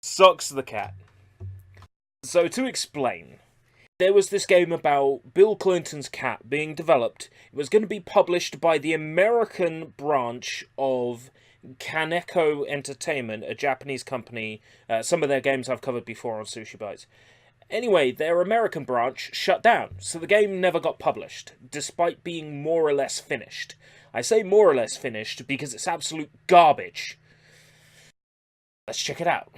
Socks the cat. So to explain, there was this game about Bill Clinton's cat being developed. It was going to be published by the American branch of Kaneko Entertainment, a Japanese company. Some of their games I've covered before on Sushi Bites. Anyway, their American branch shut down, so the game never got published, despite being more or less finished. I say more or less finished because it's absolute garbage. Let's check it out.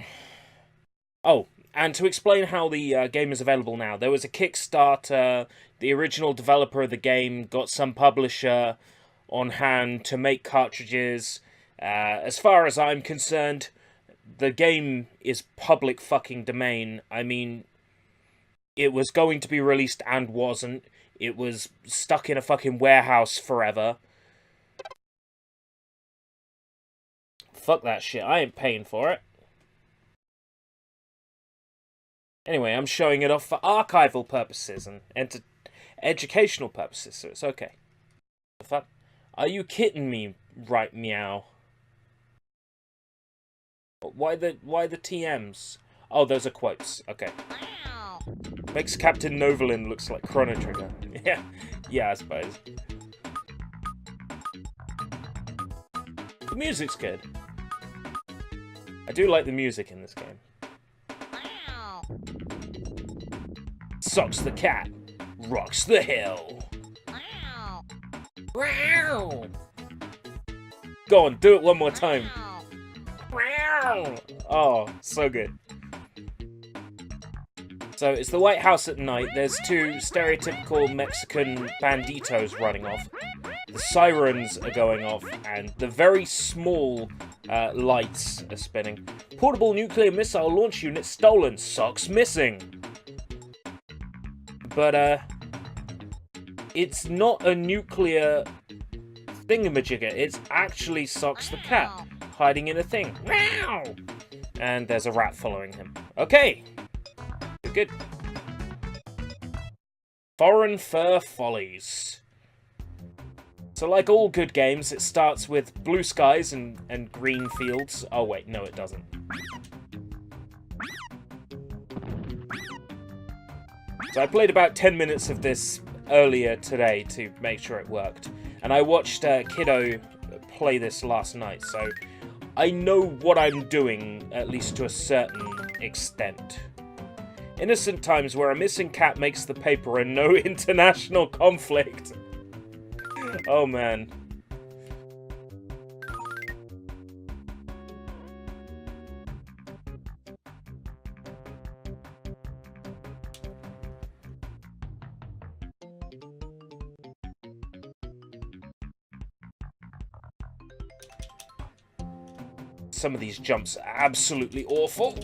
Oh, and to explain how the game is available now, there was a Kickstarter, the original developer of the game got some publisher on hand to make cartridges. As far as I'm concerned, the game is public fucking domain. I mean, it was going to be released and wasn't. It was stuck in a fucking warehouse forever. Fuck that shit, I ain't paying for it. Anyway, I'm showing it off for archival purposes and educational purposes, so it's okay. The fuck? Are you kidding me, right meow? Why the TMs? Oh, those are quotes. Okay. Makes Captain Novolin looks like Chrono Trigger. yeah, I suppose. The music's good. I do like the music in this game. Socks the cat, rocks the hill. Wow. Go on, do it one more time. Wow. Oh, so good. So it's the White House at night. There's two stereotypical Mexican banditos running off. The sirens are going off, and the very small lights are spinning. Portable nuclear missile launch unit stolen. Socks missing. But it's not a nuclear thingamajigger. It's actually Socks the cat hiding in a thing. Meow! And there's a rat following him. Okay. Good. Foreign Fur Follies. So like all good games, it starts with blue skies and green fields. Oh wait, no it doesn't. So I played about 10 minutes of this earlier today to make sure it worked. And I watched Kiddo play this last night, so I know what I'm doing, at least to a certain extent. Innocent times where a missing cat makes the paper and no international conflict. Oh man. Some of these jumps are absolutely awful.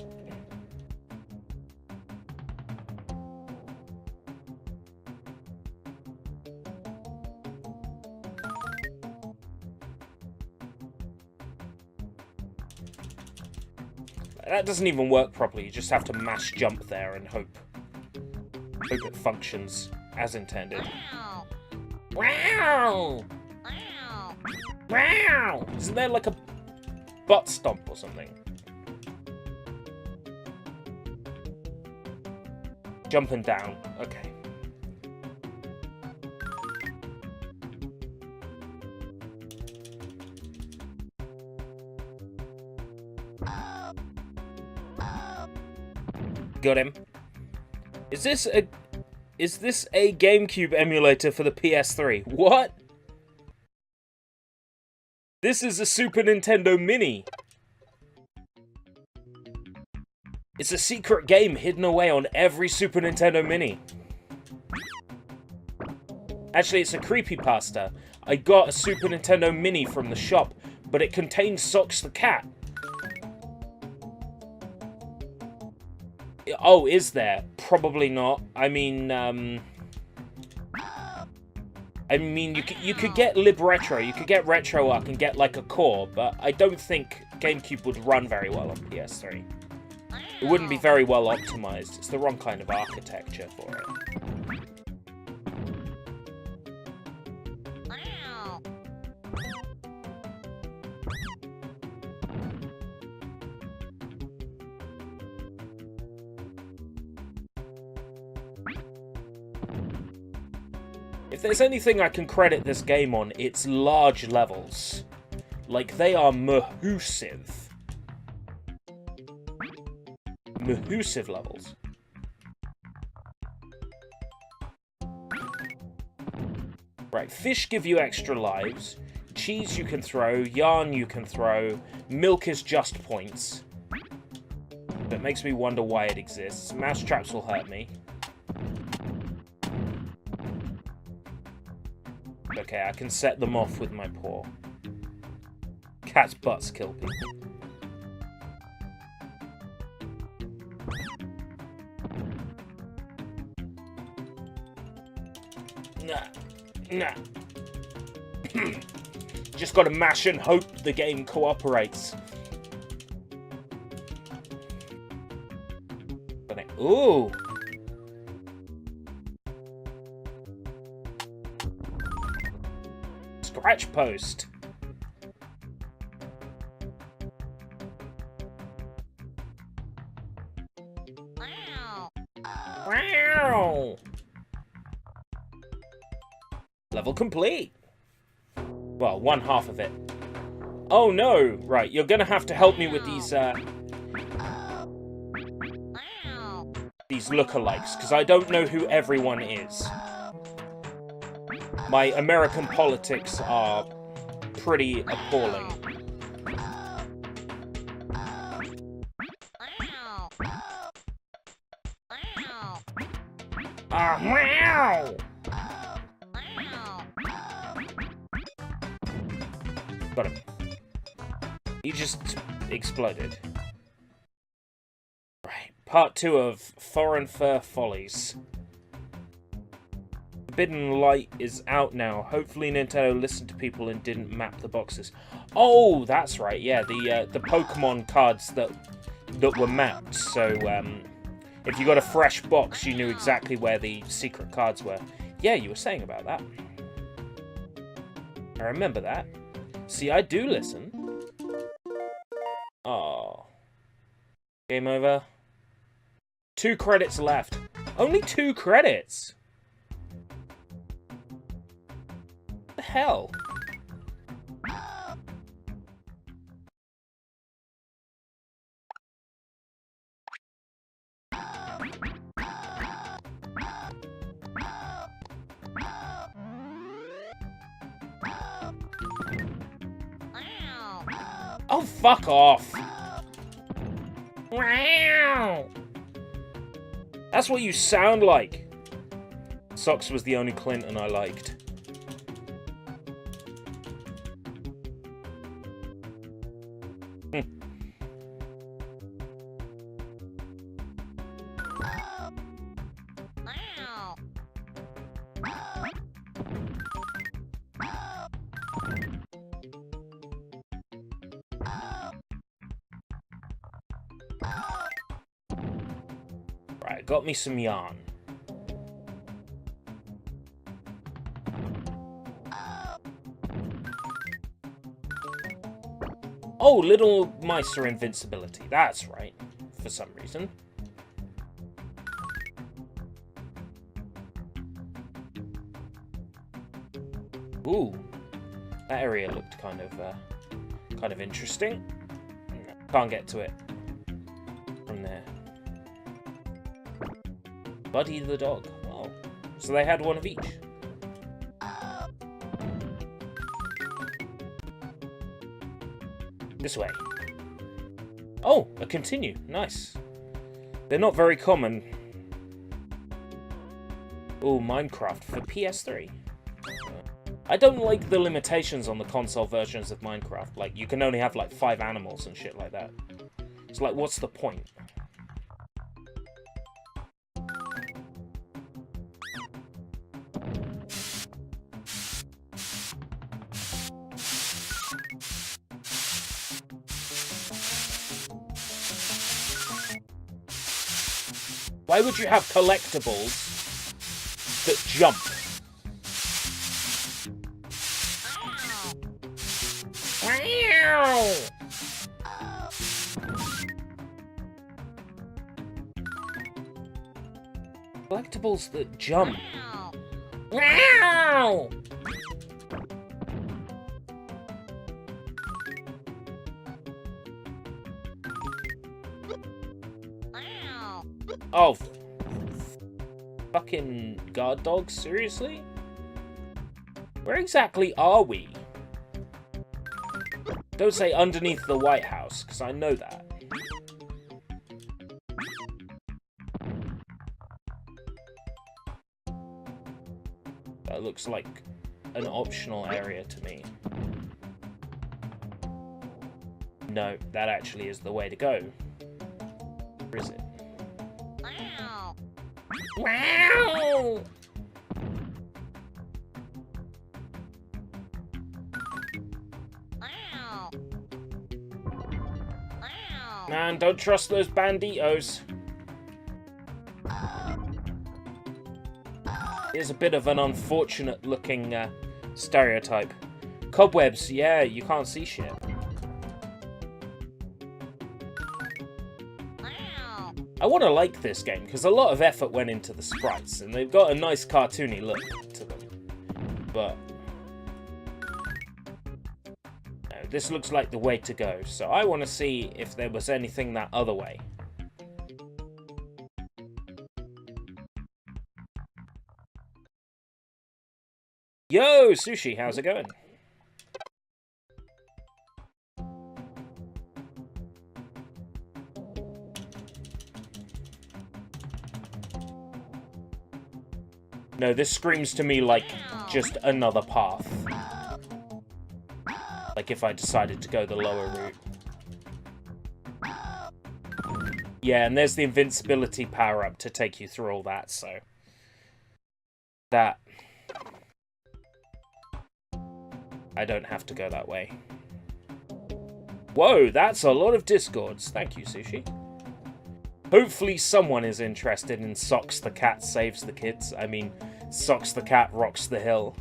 That doesn't even work properly. You just have to mash jump there and hope it functions as intended. Wow! Wow! Isn't there like a butt stomp or something? Jumping down. Okay. Got him. Is this a GameCube emulator for the PS3? What? This is a Super Nintendo Mini. It's a secret game hidden away on every Super Nintendo Mini. Actually, it's a creepypasta. I got a Super Nintendo Mini from the shop, but it contains Socks the cat. Oh, is there? Probably not. I mean, you could get Lib Retro, you could get RetroArch and get like a core, but I don't think GameCube would run very well on PS3. It wouldn't be very well optimized. It's the wrong kind of architecture for it. If there's anything I can credit this game on, it's large levels. Like, they are mahoosive. Mahoosive levels. Right, fish give you extra lives. Cheese you can throw, yarn you can throw, milk is just points. That makes me wonder why it exists. Mouse traps will hurt me. Okay, I can set them off with my paw. Cat's butts kill people. Nah. Just gotta mash and hope the game cooperates. Ooh! Scratch post. Wow! Level complete. Well, one half of it. Oh no! Right, you're gonna have to help me with these lookalikes, because I don't know who everyone is. My American politics are pretty appalling. Meow! Got him. He just exploded. Right, part 2 of Foreign Fur Follies. Forbidden Light is out now. Hopefully Nintendo listened to people and didn't map the boxes. Oh, that's right, yeah, the Pokemon cards that were mapped, so if you got a fresh box, you knew exactly where the secret cards were. Yeah, you were saying about that. I remember that. See, I do listen. Oh. Game over. 2 credits left. Only 2 credits? What the hell? Oh, fuck off! Wow! That's what you sound like! Socks was the only Clinton I liked. Right, got me some yarn. Oh, little mice are invincibility. That's right. For some reason. Ooh. That area looked kind of interesting. Can't get to it from there. Buddy the dog. Oh. So they had one of each. This way. Oh, a continue. Nice. They're not very common. Oh, Minecraft for PS3. I don't like the limitations on the console versions of Minecraft. Like, you can only have, like, 5 animals and shit like that. It's like, what's the point? Why would you have collectibles that jump? Collectibles that jump. Meow! Oh, fucking guard dogs, seriously? Where exactly are we? Don't say underneath the White House, because I know that. That looks like an optional area to me. No, that actually is the way to go. Where is it? Wow! Man, don't trust those banditos. It's a bit of an unfortunate looking stereotype. Cobwebs, yeah, you can't see shit. I want to like this game because a lot of effort went into the sprites and they've got a nice cartoony look to them. But no, this looks like the way to go, so I want to see if there was anything that other way. Yo, Sushi, how's it going? No, this screams to me like just another path. Like if I decided to go the lower route. Yeah, and there's the invincibility power-up to take you through all that, so... That... I don't have to go that way. Whoa, that's a lot of discords. Thank you, Sushi. Hopefully someone is interested in Socks the Cat Saves the Kids. I mean, Socks the Cat Rocks the Hill.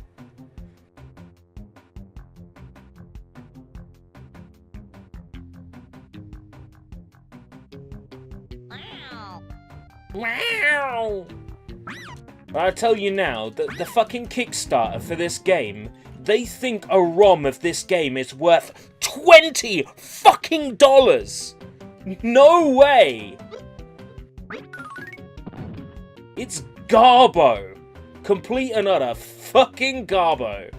Wow! I tell you now, the fucking Kickstarter for this game, they think a ROM of this game is worth $20 fucking dollars! No way! It's garbo! Complete and utter fucking garbo.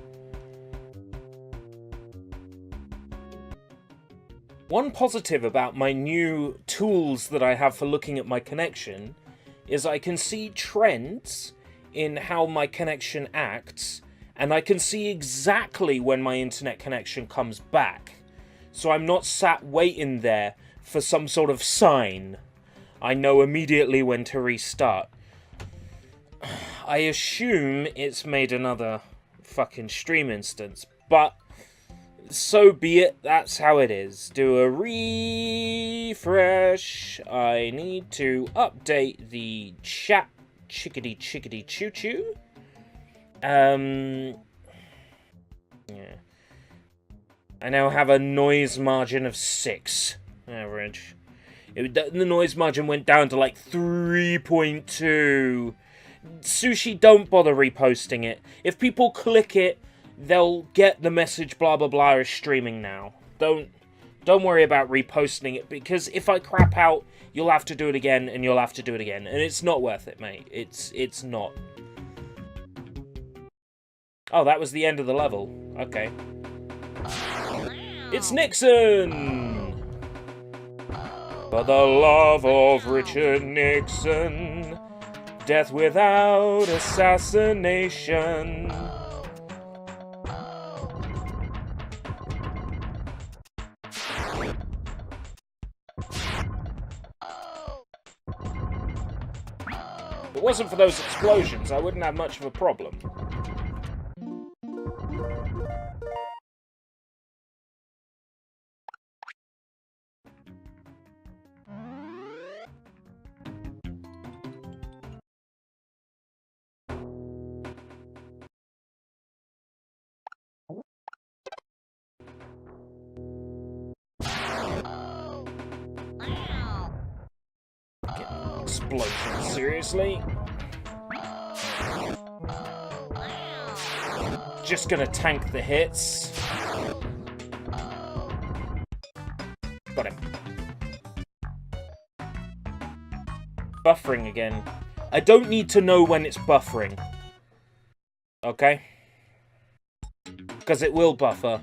One positive about my new tools that I have for looking at my connection is I can see trends in how my connection acts, and I can see exactly when my internet connection comes back. So I'm not sat waiting there for some sort of sign. I know immediately when to restart. I assume it's made another fucking stream instance, but so be it, that's how it is. Do a refresh. I need to update the chat. Chickadee chickadee choo choo. Yeah. I now have a noise margin of 6 average. The noise margin went down to like 3.2. Sushi, don't bother reposting it. If people click it, they'll get the message blah blah blah is streaming now. Don't worry about reposting it, because if I crap out, you'll have to do it again and you'll have to do it again, and it's not worth it, mate. It's not. Oh, that was the end of the level. Okay. It's Nixon! For the love of Richard Nixon, death without assassination. If it wasn't for those explosions, I wouldn't have much of a problem. Explosion, seriously? just gonna tank the hits. Got him. Buffering again. I don't need to know when it's buffering. Okay? Because it will buffer.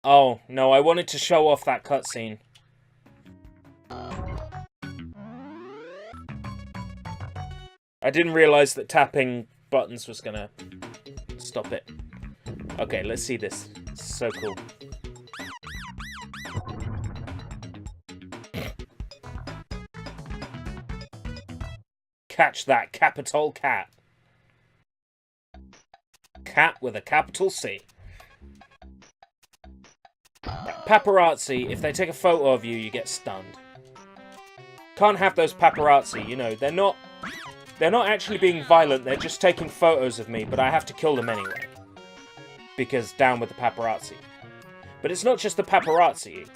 Oh, no, I wanted to show off that cutscene. I didn't realize that tapping buttons was gonna stop it. Okay, let's see this. It's so cool. Catch that capital cat. Cat with a capital C. Paparazzi, if they take a photo of you, you get stunned. Can't have those paparazzi, you know, they're not actually being violent, they're just taking photos of me, but I have to kill them anyway. Because down with the paparazzi. But it's not just the paparazzi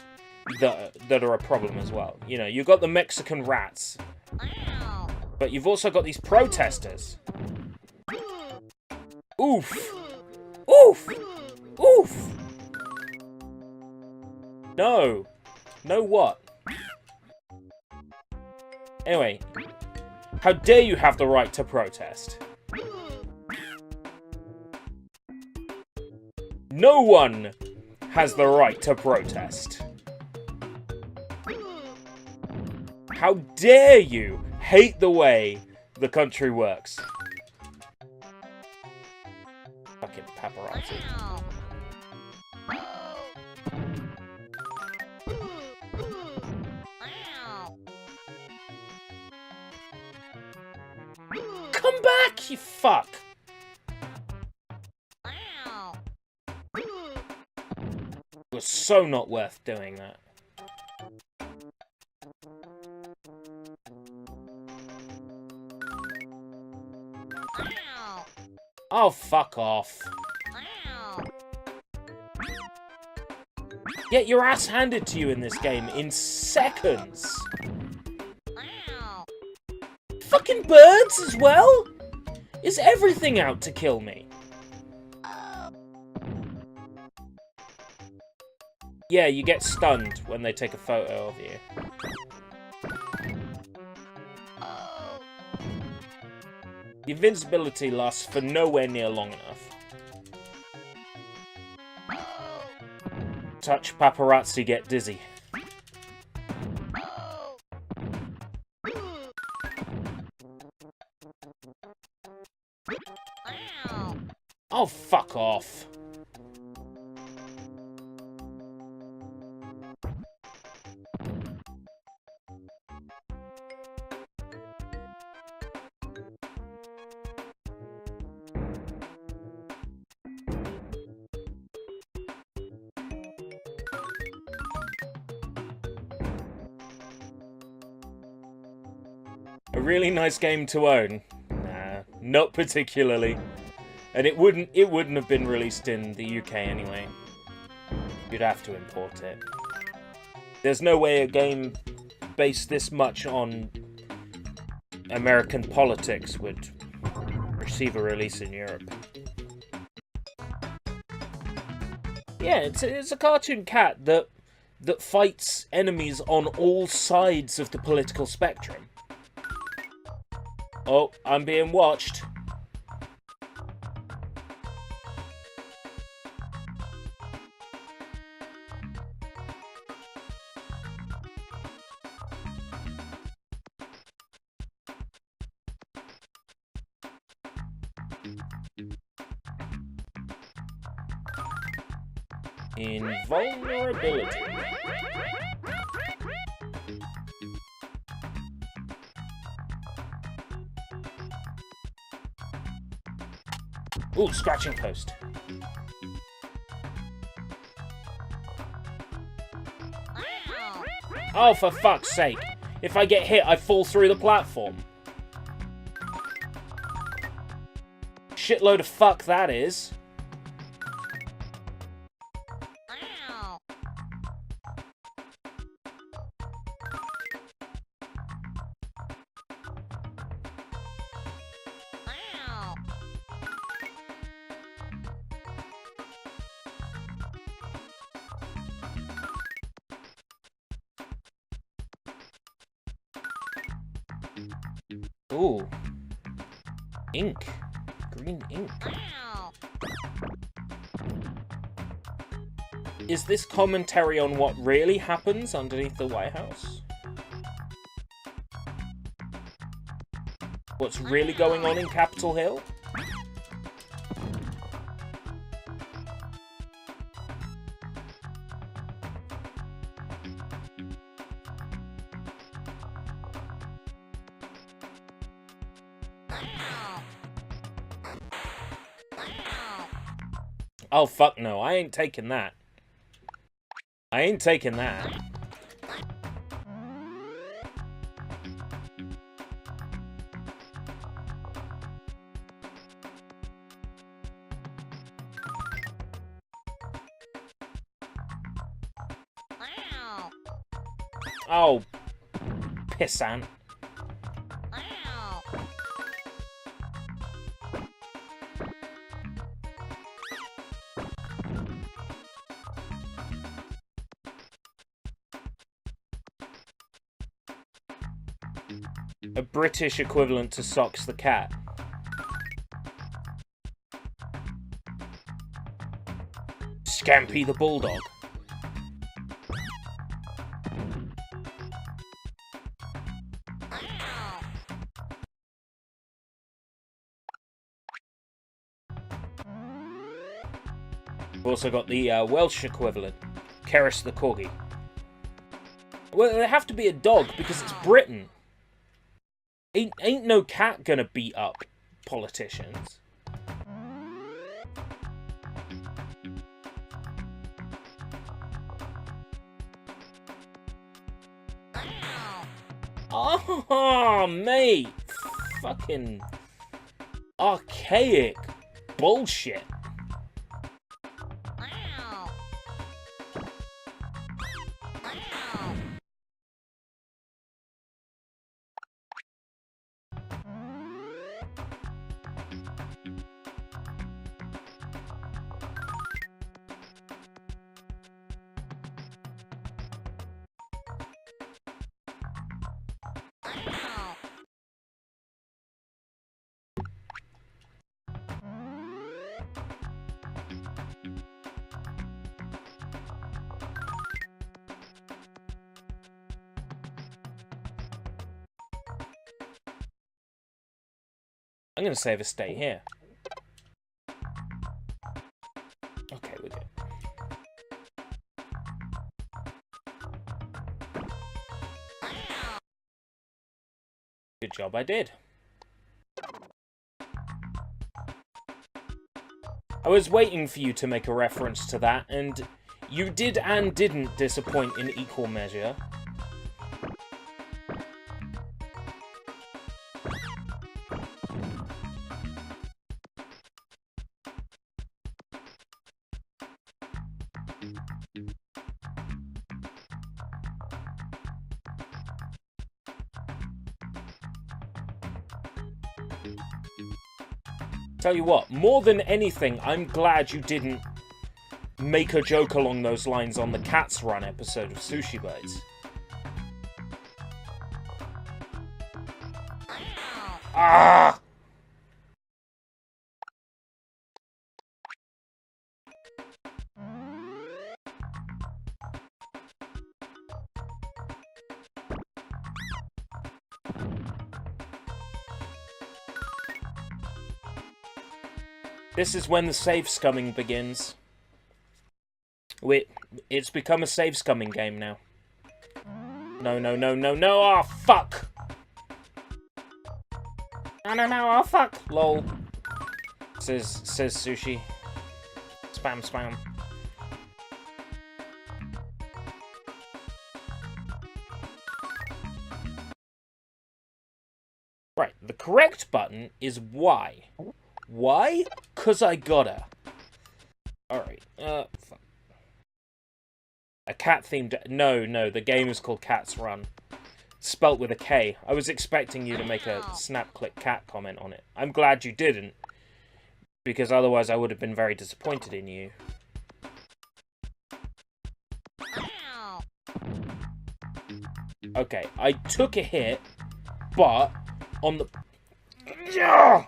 that are a problem as well. You know, you've got the Mexican rats. But you've also got these protesters. Oof. Oof. Oof. No. No what? Anyway. How dare you have the right to protest? No one has the right to protest. How dare you hate the way the country works? Fucking paparazzi. Come back, you fuck! It was so not worth doing that. Oh, fuck off. Get your ass handed to you in this game in seconds. Fucking birds as well? Is everything out to kill me? Yeah, you get stunned when they take a photo of you. The invincibility lasts for nowhere near long enough. Touch paparazzi, get dizzy. Oh, fuck off. A really nice game to own? Nah, not particularly. And it wouldn't have been released in the UK anyway. You'd have to import it. There's no way a game based this much on American politics would receive a release in Europe. Yeah, it's a cartoon cat that fights enemies on all sides of the political spectrum. Oh, I'm being watched. Invulnerability. Ooh, scratching post. Oh, for fuck's sake. If I get hit, I fall through the platform. Shitload of fuck that is. Ooh. Ink. Green ink. Is this commentary on what really happens underneath the White House? What's really going on in Capitol Hill? Oh, fuck no. I ain't taking that. I ain't taking that. Oh, pissant. A British equivalent to Socks the cat. Scampy the bulldog. We've also got the Welsh equivalent, Keris the corgi. Well, they have to be a dog because it's Britain. Ain't no cat gonna beat up politicians. Oh, mate. Fucking archaic bullshit. I'm gonna save a stay here. Okay, we're good. Good job, I did. I was waiting for you to make a reference to that, and you did and didn't disappoint in equal measure. Tell you what, more than anything, I'm glad you didn't make a joke along those lines on the Cats Run episode of Sushi Bites. Ah! This is when the save scumming begins. It's become a save scumming game now. No, no, no, no, no! Oh, fuck! No, no, no! Oh, fuck! Lol. Says Sushi. Spam, spam. Right, the correct button is Y. Why? 'Cause I gotta. Alright, fuck. A cat-themed... No, the game is called Cats Run. Spelt with a K. I was expecting you to make a snap-click cat comment on it. I'm glad you didn't. Because otherwise I would have been very disappointed in you. Okay, I took a hit, but on the Yeah.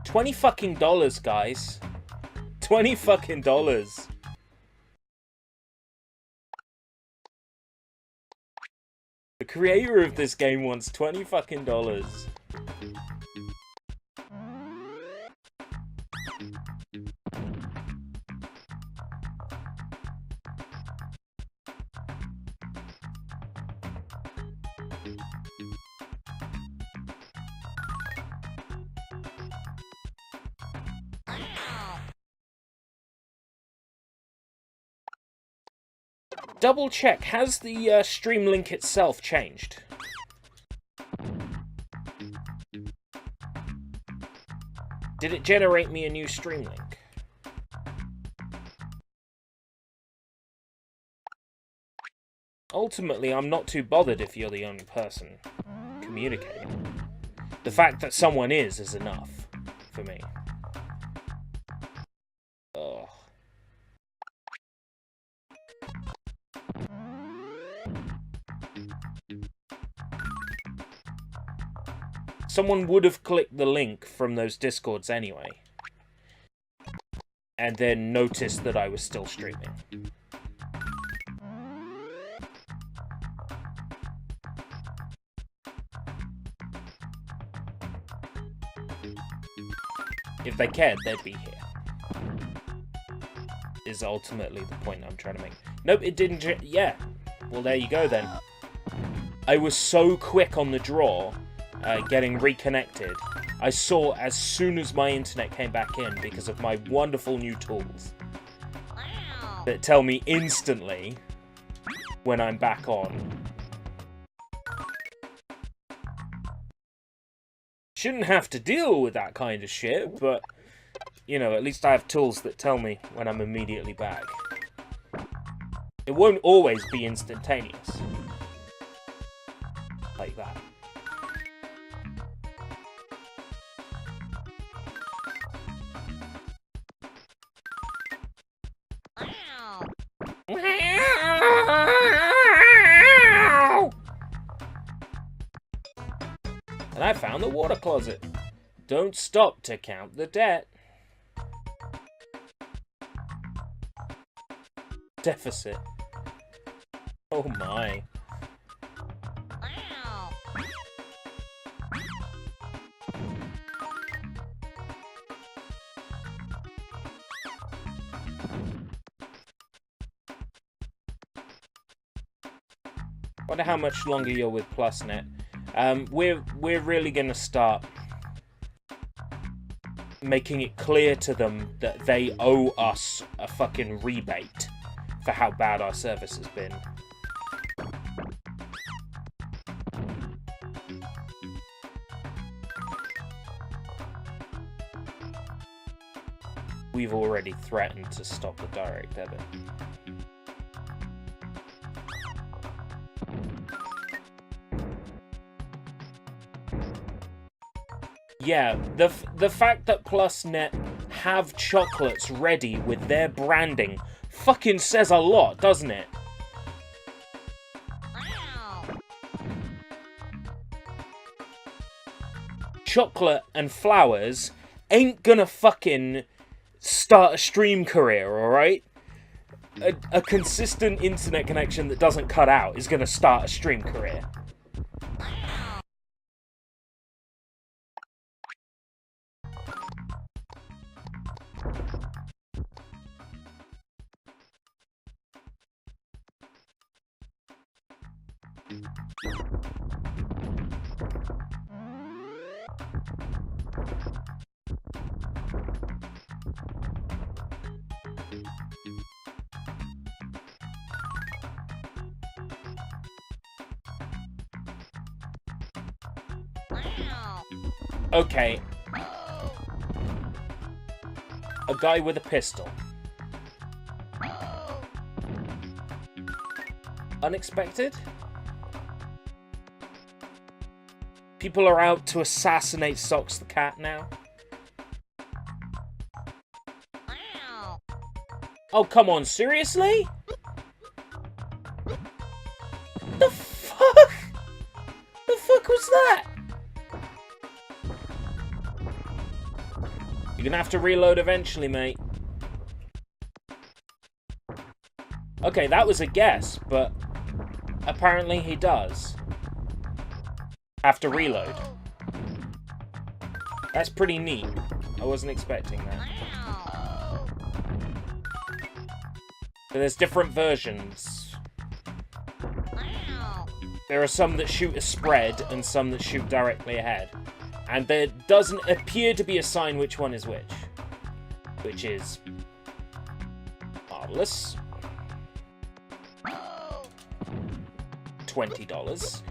$20 fucking, guys. $20 fucking. The creator of this game wants $20 fucking. Double check, has the stream link itself changed? Did it generate me a new stream link? Ultimately, I'm not too bothered if you're the only person communicating. The fact that someone is enough for me. Ugh. Someone would have clicked the link from those Discords anyway. And then noticed that I was still streaming. If they cared, they'd be here. Is ultimately the point I'm trying to make. Nope, it didn't. Yeah. Well, there you go then. I was so quick on the draw, getting reconnected. I saw as soon as my internet came back in because of my wonderful new tools that tell me instantly when I'm back on. Shouldn't have to deal with that kind of shit, but, you know, at least I have tools that tell me when I'm immediately back. It won't always be instantaneous. Like that. And I found the water closet. Don't stop to count the debt. Deficit. Oh my. Wonder how much longer you're with PlusNet. We're really gonna start making it clear to them that they owe us a fucking rebate for how bad our service has been. We've already threatened to stop the direct debit. Yeah, the fact that PlusNet have chocolates ready with their branding fucking says a lot, doesn't it? Chocolate and flowers ain't gonna fucking start a stream career, alright? A consistent internet connection that doesn't cut out is gonna start a stream career. Okay. A guy with a pistol. Unexpected? People are out to assassinate Socks the cat now. Oh, come on, seriously? The fuck? The fuck was that? You're gonna have to reload eventually, mate. Okay, that was a guess, but apparently he does have to reload. That's pretty neat. I wasn't expecting that. But there's different versions. There are some that shoot a spread and some that shoot directly ahead. And there doesn't appear to be a sign which one is which. Which is marvelous. $20.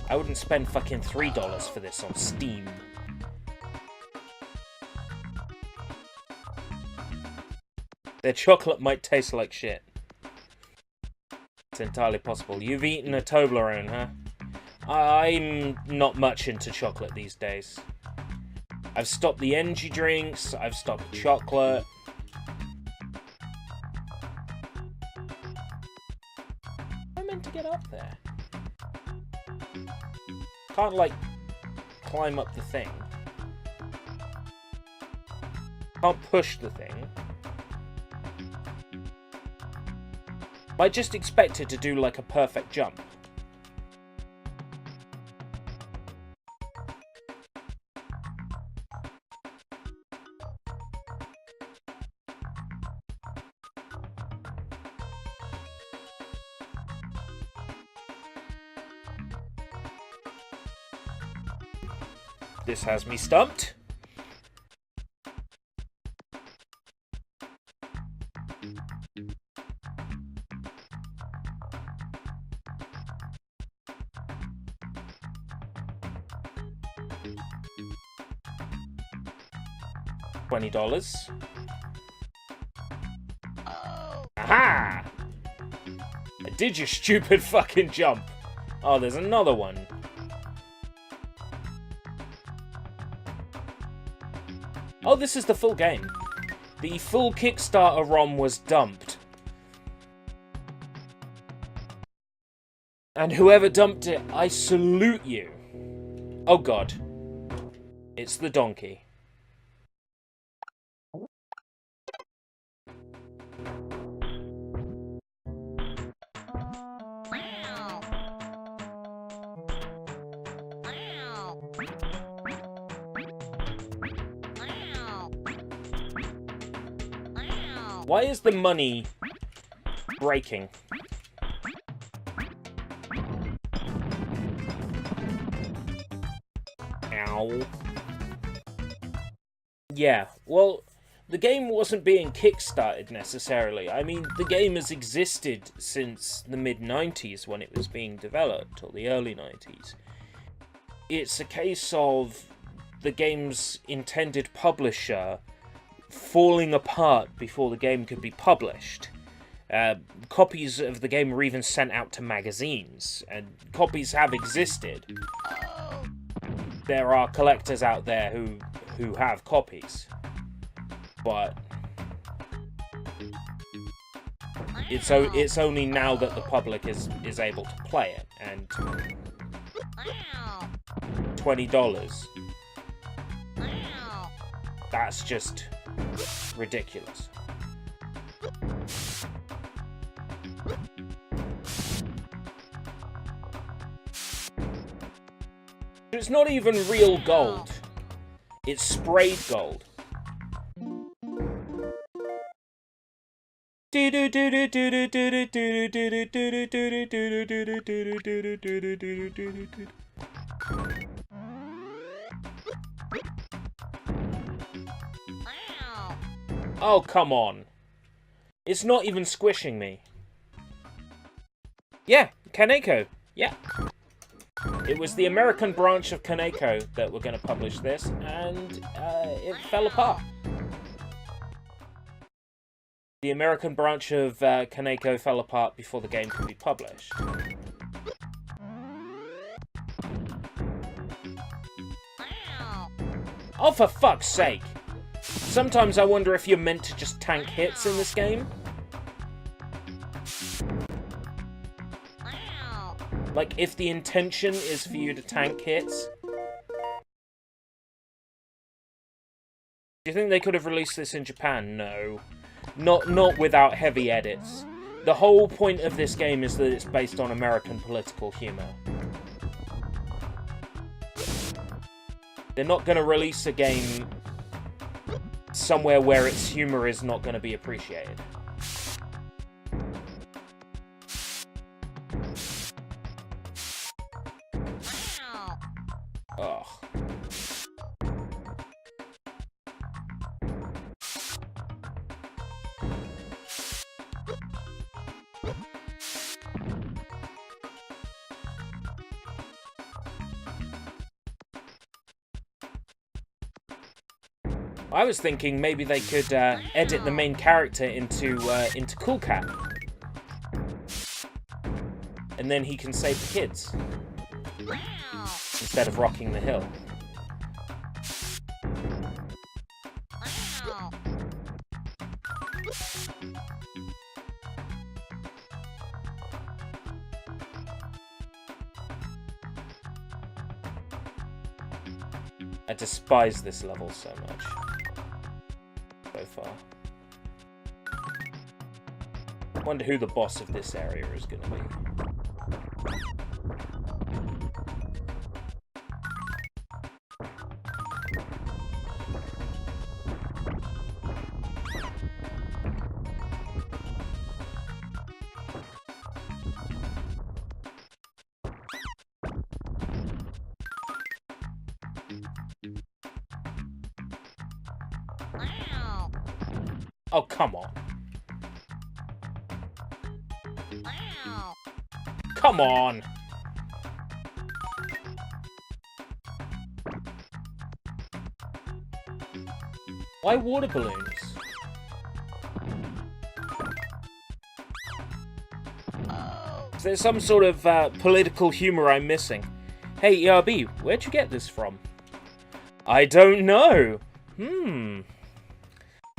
I wouldn't spend fucking $3 for this on Steam. Their chocolate might taste like shit. It's entirely possible. You've eaten a Toblerone, huh? I'm not much into chocolate these days. I've stopped the energy drinks, I've stopped chocolate. I'm meant to get up there. Can't, like, climb up the thing. Can't push the thing. I just expected to do, like, a perfect jump. This has me stumped. $20. Aha! I did your stupid fucking jump. Oh, there's another one. Oh, this is the full game. The full Kickstarter ROM was dumped. And whoever dumped it, I salute you. Oh god. It's the donkey. Why is the money breaking? Ow. Yeah, well, the game wasn't being kickstarted necessarily. I mean, the game has existed since the mid-90s when it was being developed, or the early 90s. It's a case of the game's intended publisher falling apart before the game could be published. Copies of the game were even sent out to magazines, and copies have existed. There are collectors out there who have copies, but it's only now that the public is able to play it, and $20. That's just ridiculous. It's not even real gold. It's sprayed gold. Oh, come on. It's not even squishing me. Yeah, Kaneko. Yeah. It was the American branch of Kaneko that were going to publish this, and it fell apart. The American branch of Kaneko fell apart before the game could be published. Oh, for fuck's sake! Sometimes I wonder if you're meant to just tank hits in this game. Like, if the intention is for you to tank hits. Do you think they could have released this in Japan? No. Not without heavy edits. The whole point of this game is that it's based on American political humor. They're not going to release a game somewhere where its humor is not going to be appreciated. Ugh. I was thinking maybe they could edit the main character into Cool Cat, and then he can save the kids instead of rocking the hill. I despise this level so much. So far. I wonder who the boss of this area is going to be. Oh, come on. Come on! Why water balloons? Is there some sort of political humor I'm missing? Hey, ERB, where'd you get this from? I don't know.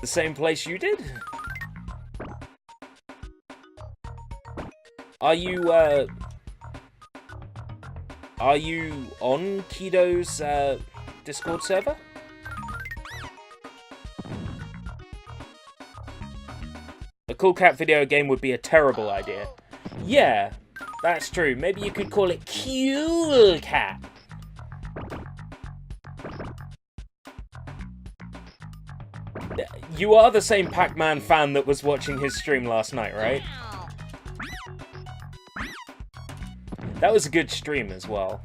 The same place you did? Are you on Kido's Discord server? A Cool Cat video game would be a terrible idea. Yeah, that's true. Maybe you could call it Cool Cat. You are the same Pac-Man fan that was watching his stream last night, right? That was a good stream as well.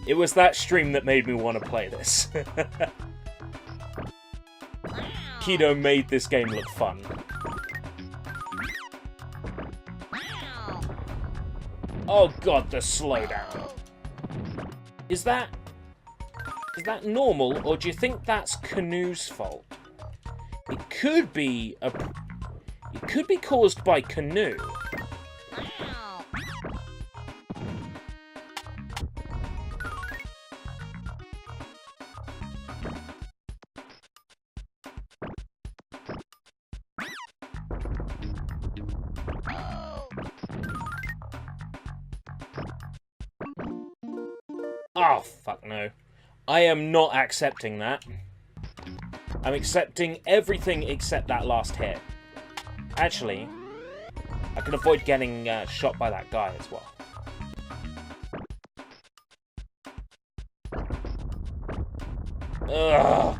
It was that stream that made me want to play this. Kido made this game look fun. Oh god, the slowdown. Is that normal, or do you think that's Canoe's fault? It could be caused by Canoe. Oh, fuck no. I am not accepting that. I'm accepting everything except that last hit. Actually, I can avoid getting shot by that guy as well. Ugh.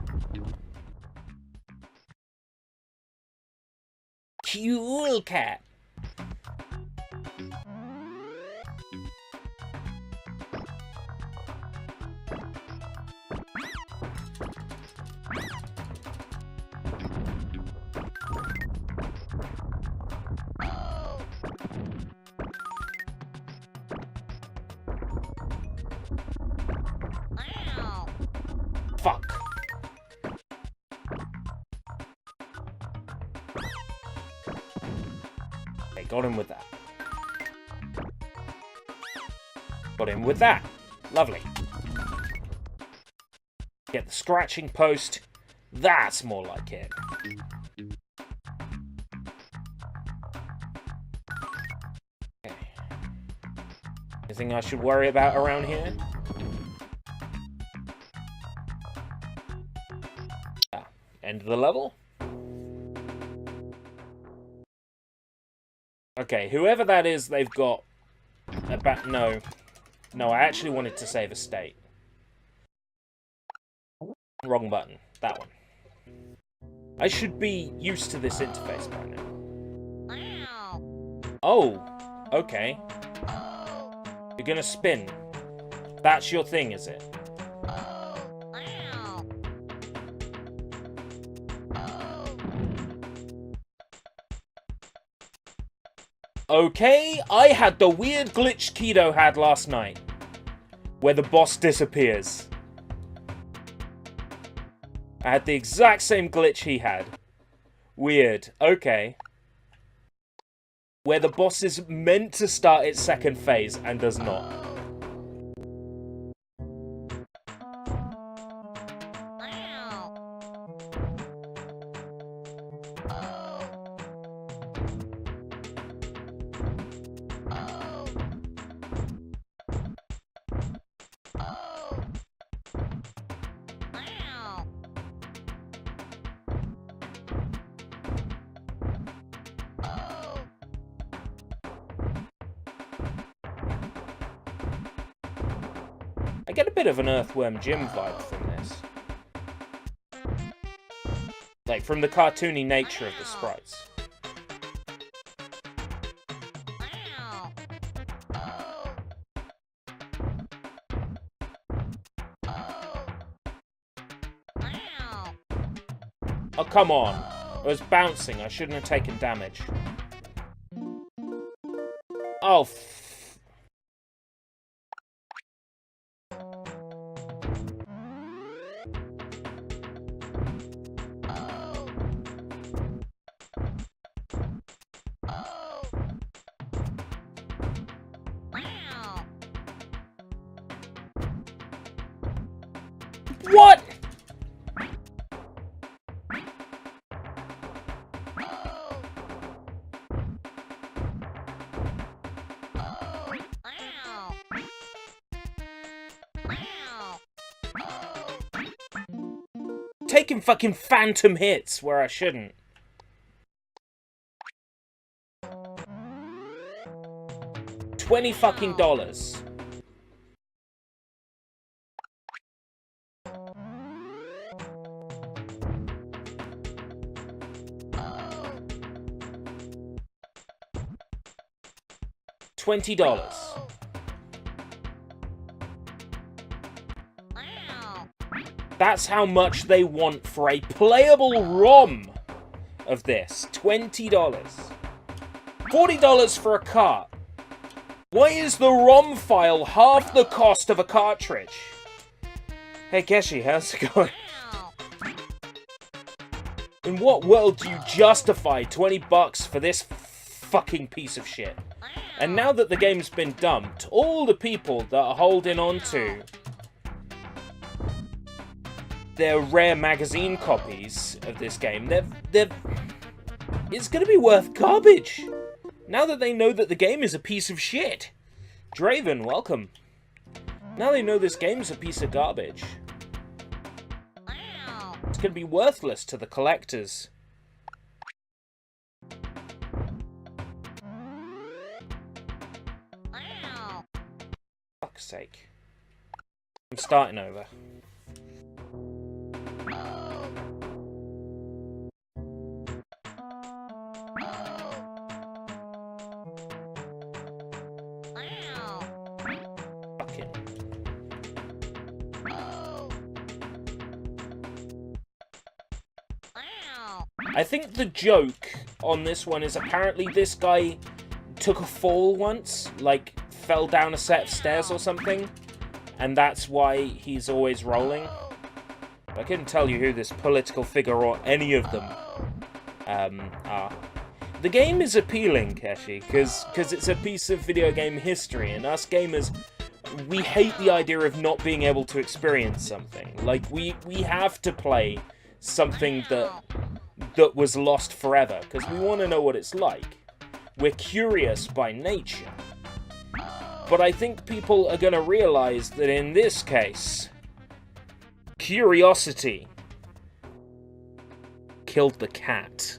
Cool Cat. Fuck. Okay, got him with that. Got him with that. Lovely. Get the scratching post. That's more like it. Okay. Anything I should worry about around here? Ah, end of the level. Okay, whoever that is, they've got a no. No, I actually wanted to save a state. Wrong button. That one. I should be used to this interface by now. Oh, okay. You're gonna spin. That's your thing, is it? Okay, I had the weird glitch Kido had last night, where the boss disappears. I had the exact same glitch he had. Weird. Okay. Where the boss is meant to start its second phase and does not. I get a bit of an Earthworm Jim vibe from this. Like, from the cartoony nature of the sprites. Oh, come on. I was bouncing. I shouldn't have taken damage. Oh, what? Taking fucking phantom hits where I shouldn't. $20 fucking dollars. $20. That's how much they want for a playable ROM of this. $20. $40 for a cart. Why is the ROM file half the cost of a cartridge? Hey Keshi, how's it going? In what world do you justify $20 for this fucking piece of shit? And now that the game's been dumped, all the people that are holding on to their rare magazine copies of this game, it's gonna be worth garbage. Now that they know that the game is a piece of shit. Draven, welcome. Now they know this game's a piece of garbage. It's gonna be worthless to the collectors. Fuck's sake. I'm starting over. I think the joke on this one is apparently this guy took a fall once, like fell down a set of stairs or something, and that's why he's always rolling. I couldn't tell you who this political figure or any of them are. The game is appealing, Keshi, because it's a piece of video game history, and us gamers, we hate the idea of not being able to experience something. Like, we have to play something that was lost forever, because we want to know what it's like. We're curious by nature. But I think people are going to realize that in this case, curiosity killed the cat.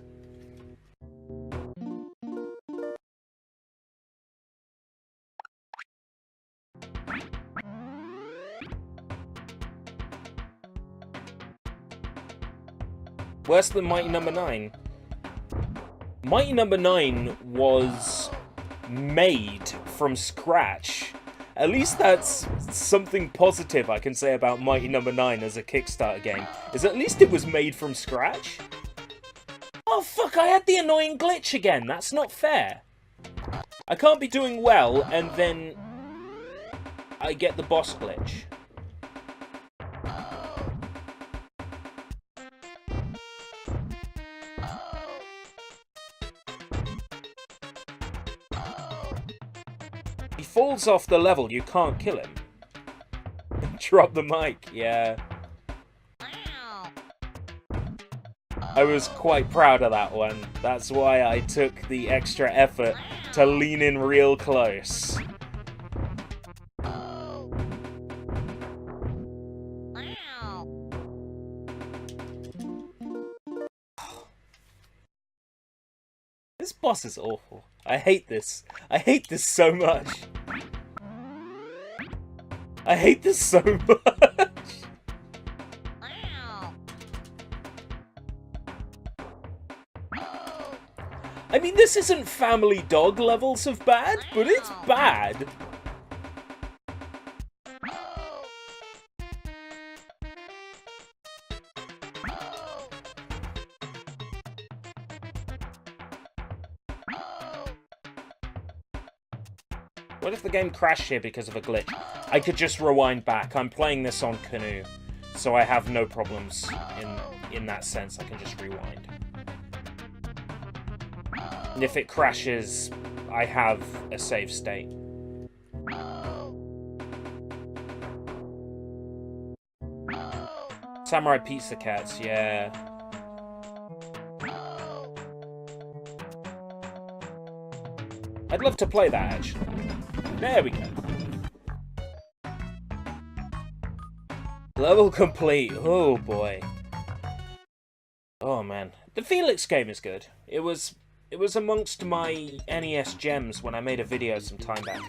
Worse than Mighty Number 9. Mighty Number 9 was made from scratch. At least that's something positive I can say about Mighty Number 9 as a Kickstarter game, is at least it was made from scratch. Oh fuck, I had the annoying glitch again, that's not fair. I can't be doing well and then I get the boss glitch. He falls off the level, you can't kill him. Drop the mic, yeah. I was quite proud of that one. That's why I took the extra effort to lean in real close. This boss is awful. I hate this. I hate this so much. I hate this so much. I mean, this isn't Family Dog levels of bad, but it's bad. What if the game crashed here because of a glitch? I could just rewind back. I'm playing this on Canoe, so I have no problems in that sense. I can just rewind. And if it crashes, I have a save state. Samurai Pizza Cats, yeah. I'd love to play that, actually. There we go. Level complete. Oh, boy. Oh, man. The Felix game is good. It was amongst my NES gems when I made a video some time back.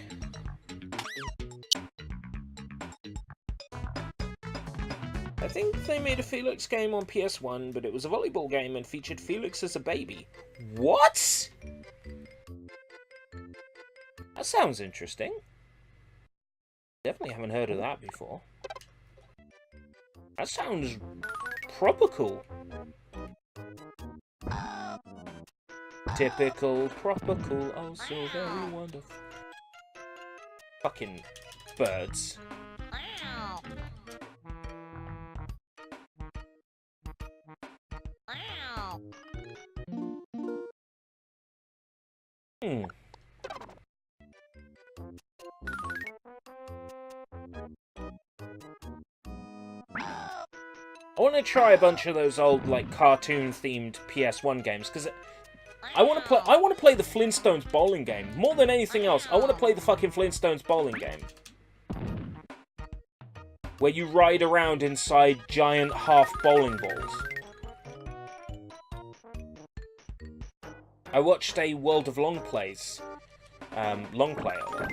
I think they made a Felix game on PS1, but it was a volleyball game and featured Felix as a baby. What? That sounds interesting. Definitely haven't heard of that before. That sounds proper cool. Typical, proper cool, oh so very wonderful. Fucking birds. I want to try a bunch of those old, like, cartoon-themed PS1 games, because I want to play the Flintstones bowling game. More than anything else, I want to play the fucking Flintstones bowling game. Where you ride around inside giant half bowling balls. I watched a World of Long Plays. Long play of it.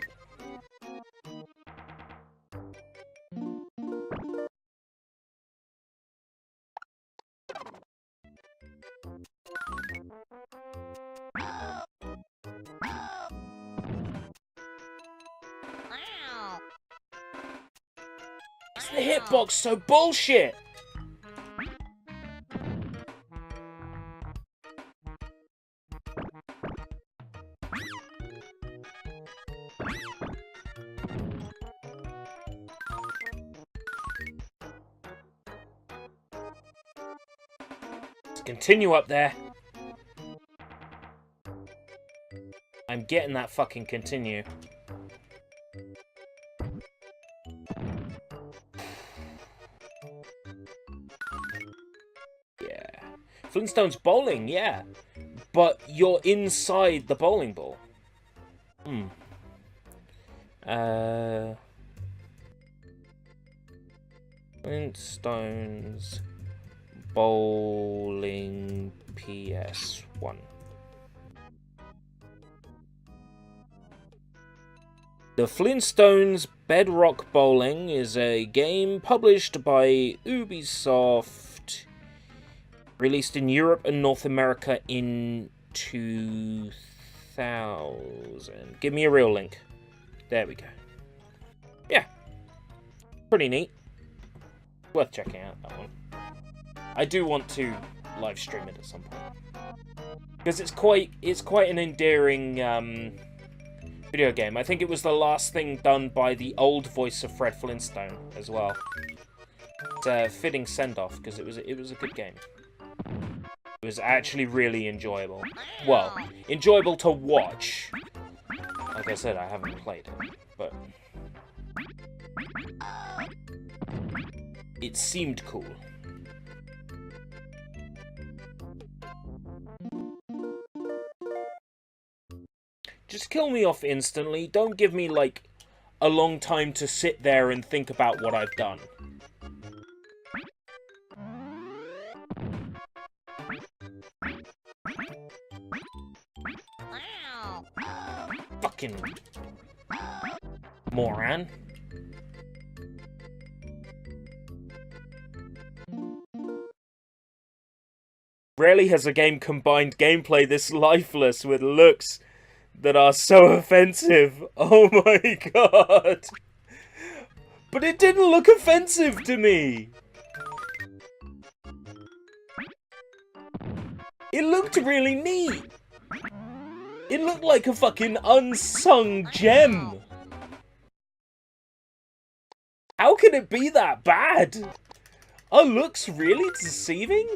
The hitbox so bullshit. Let's continue up there. I'm getting that fucking continue. Flintstones bowling, yeah. But you're inside the bowling ball. Flintstones bowling PS1. The Flintstones Bedrock Bowling is a game published by Ubisoft, released in Europe and North America in 2000. Give me a real link. There we go. Yeah. Pretty neat. Worth checking out, that one. I do want to live stream it at some point. Because it's quite an endearing video game. I think it was the last thing done by the old voice of Fred Flintstone as well. It's a fitting send-off because it was a good game. It was actually really enjoyable. Well, enjoyable to watch. Like I said, I haven't played it, but it seemed cool. Just kill me off instantly. Don't give me, like, a long time to sit there and think about what I've done. Fucking moron. Rarely has a game combined gameplay this lifeless with looks that are so offensive. Oh my god. But it didn't look offensive to me. It looked really neat. It looked like a fucking unsung gem. How can it be that bad? Are looks really deceiving?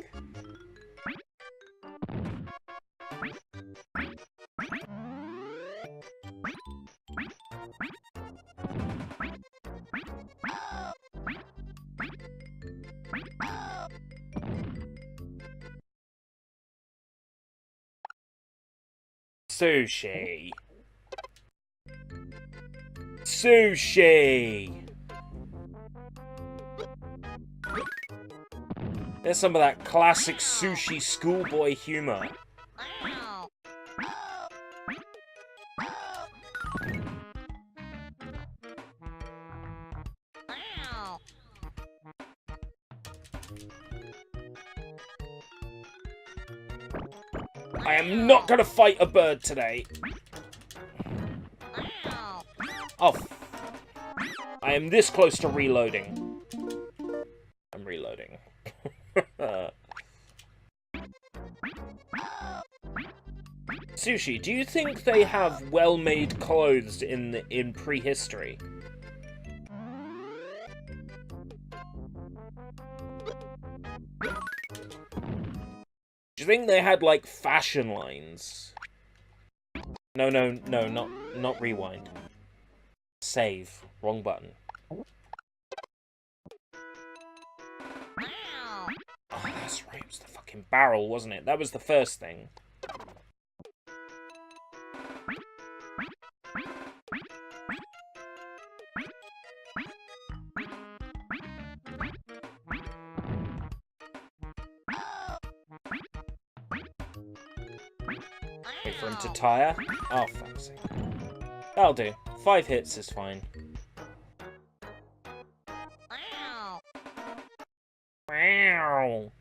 Sushi. Sushi. There's some of that classic sushi schoolboy humor. I am not gonna fight a bird today. Oh. I am this close to reloading. I'm reloading. Sushi, do you think they have well-made clothes in prehistory? Do you think they had, like, fashion lines? No, not rewind. Save. Wrong button. Oh, that's right, it was the fucking barrel, wasn't it? That was the first thing. Wait for him to tire. Oh, fuck's sake. That'll do. 5 hits is fine. Wow.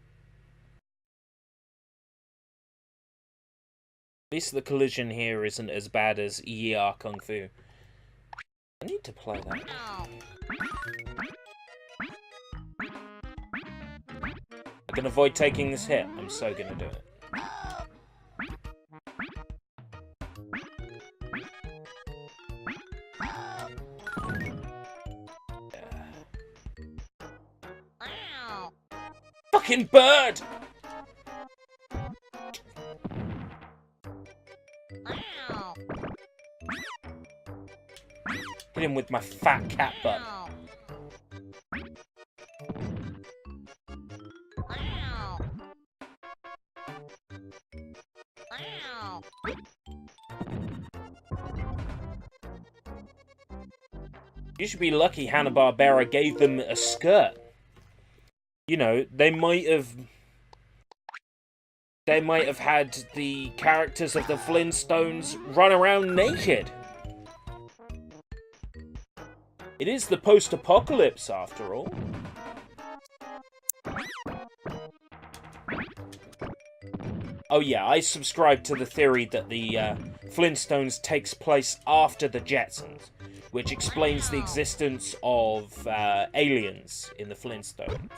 At least the collision here isn't as bad as ER Kung Fu. I need to play that. I can avoid taking this hit. I'm so gonna do it. Fucking bird! Hit him with my fat cat butt. You should be lucky Hanna-Barbera gave them a skirt. You know, they might have had the characters of the Flintstones run around naked. It is the post-apocalypse, after all. Oh yeah, I subscribe to the theory that the Flintstones takes place after the Jetsons, which explains the existence of aliens in the Flintstones.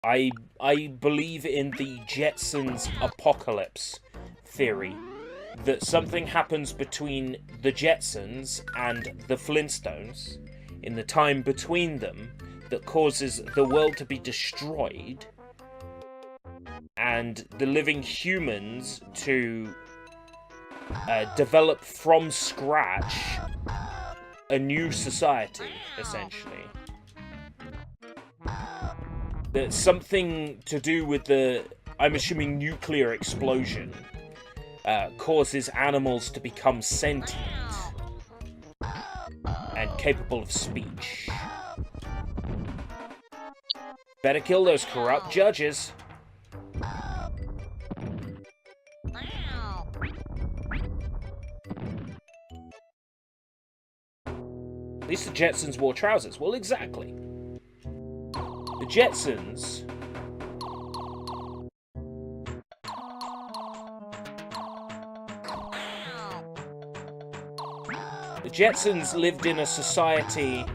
I believe in the Jetsons apocalypse theory, that something happens between the Jetsons and the Flintstones in the time between them that causes the world to be destroyed and the living humans to develop from scratch a new society, essentially. There's something to do with the, I'm assuming, nuclear explosion causes animals to become sentient and capable of speech. Better kill those corrupt judges. At least the Jetsons wore trousers. Well, exactly. The Jetsons... The Jetsons lived in a society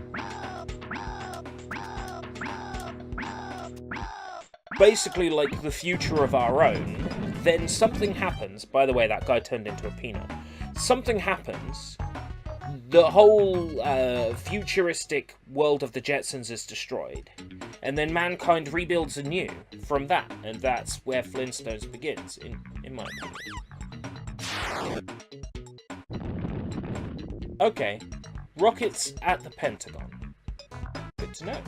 basically like the future of our own. Then something happens. By the way, that guy turned into a peanut. Something happens. The whole futuristic world of the Jetsons is destroyed. And then mankind rebuilds anew from that. And that's where Flintstones begins, in my opinion. Okay. Rockets at the Pentagon. Good to know.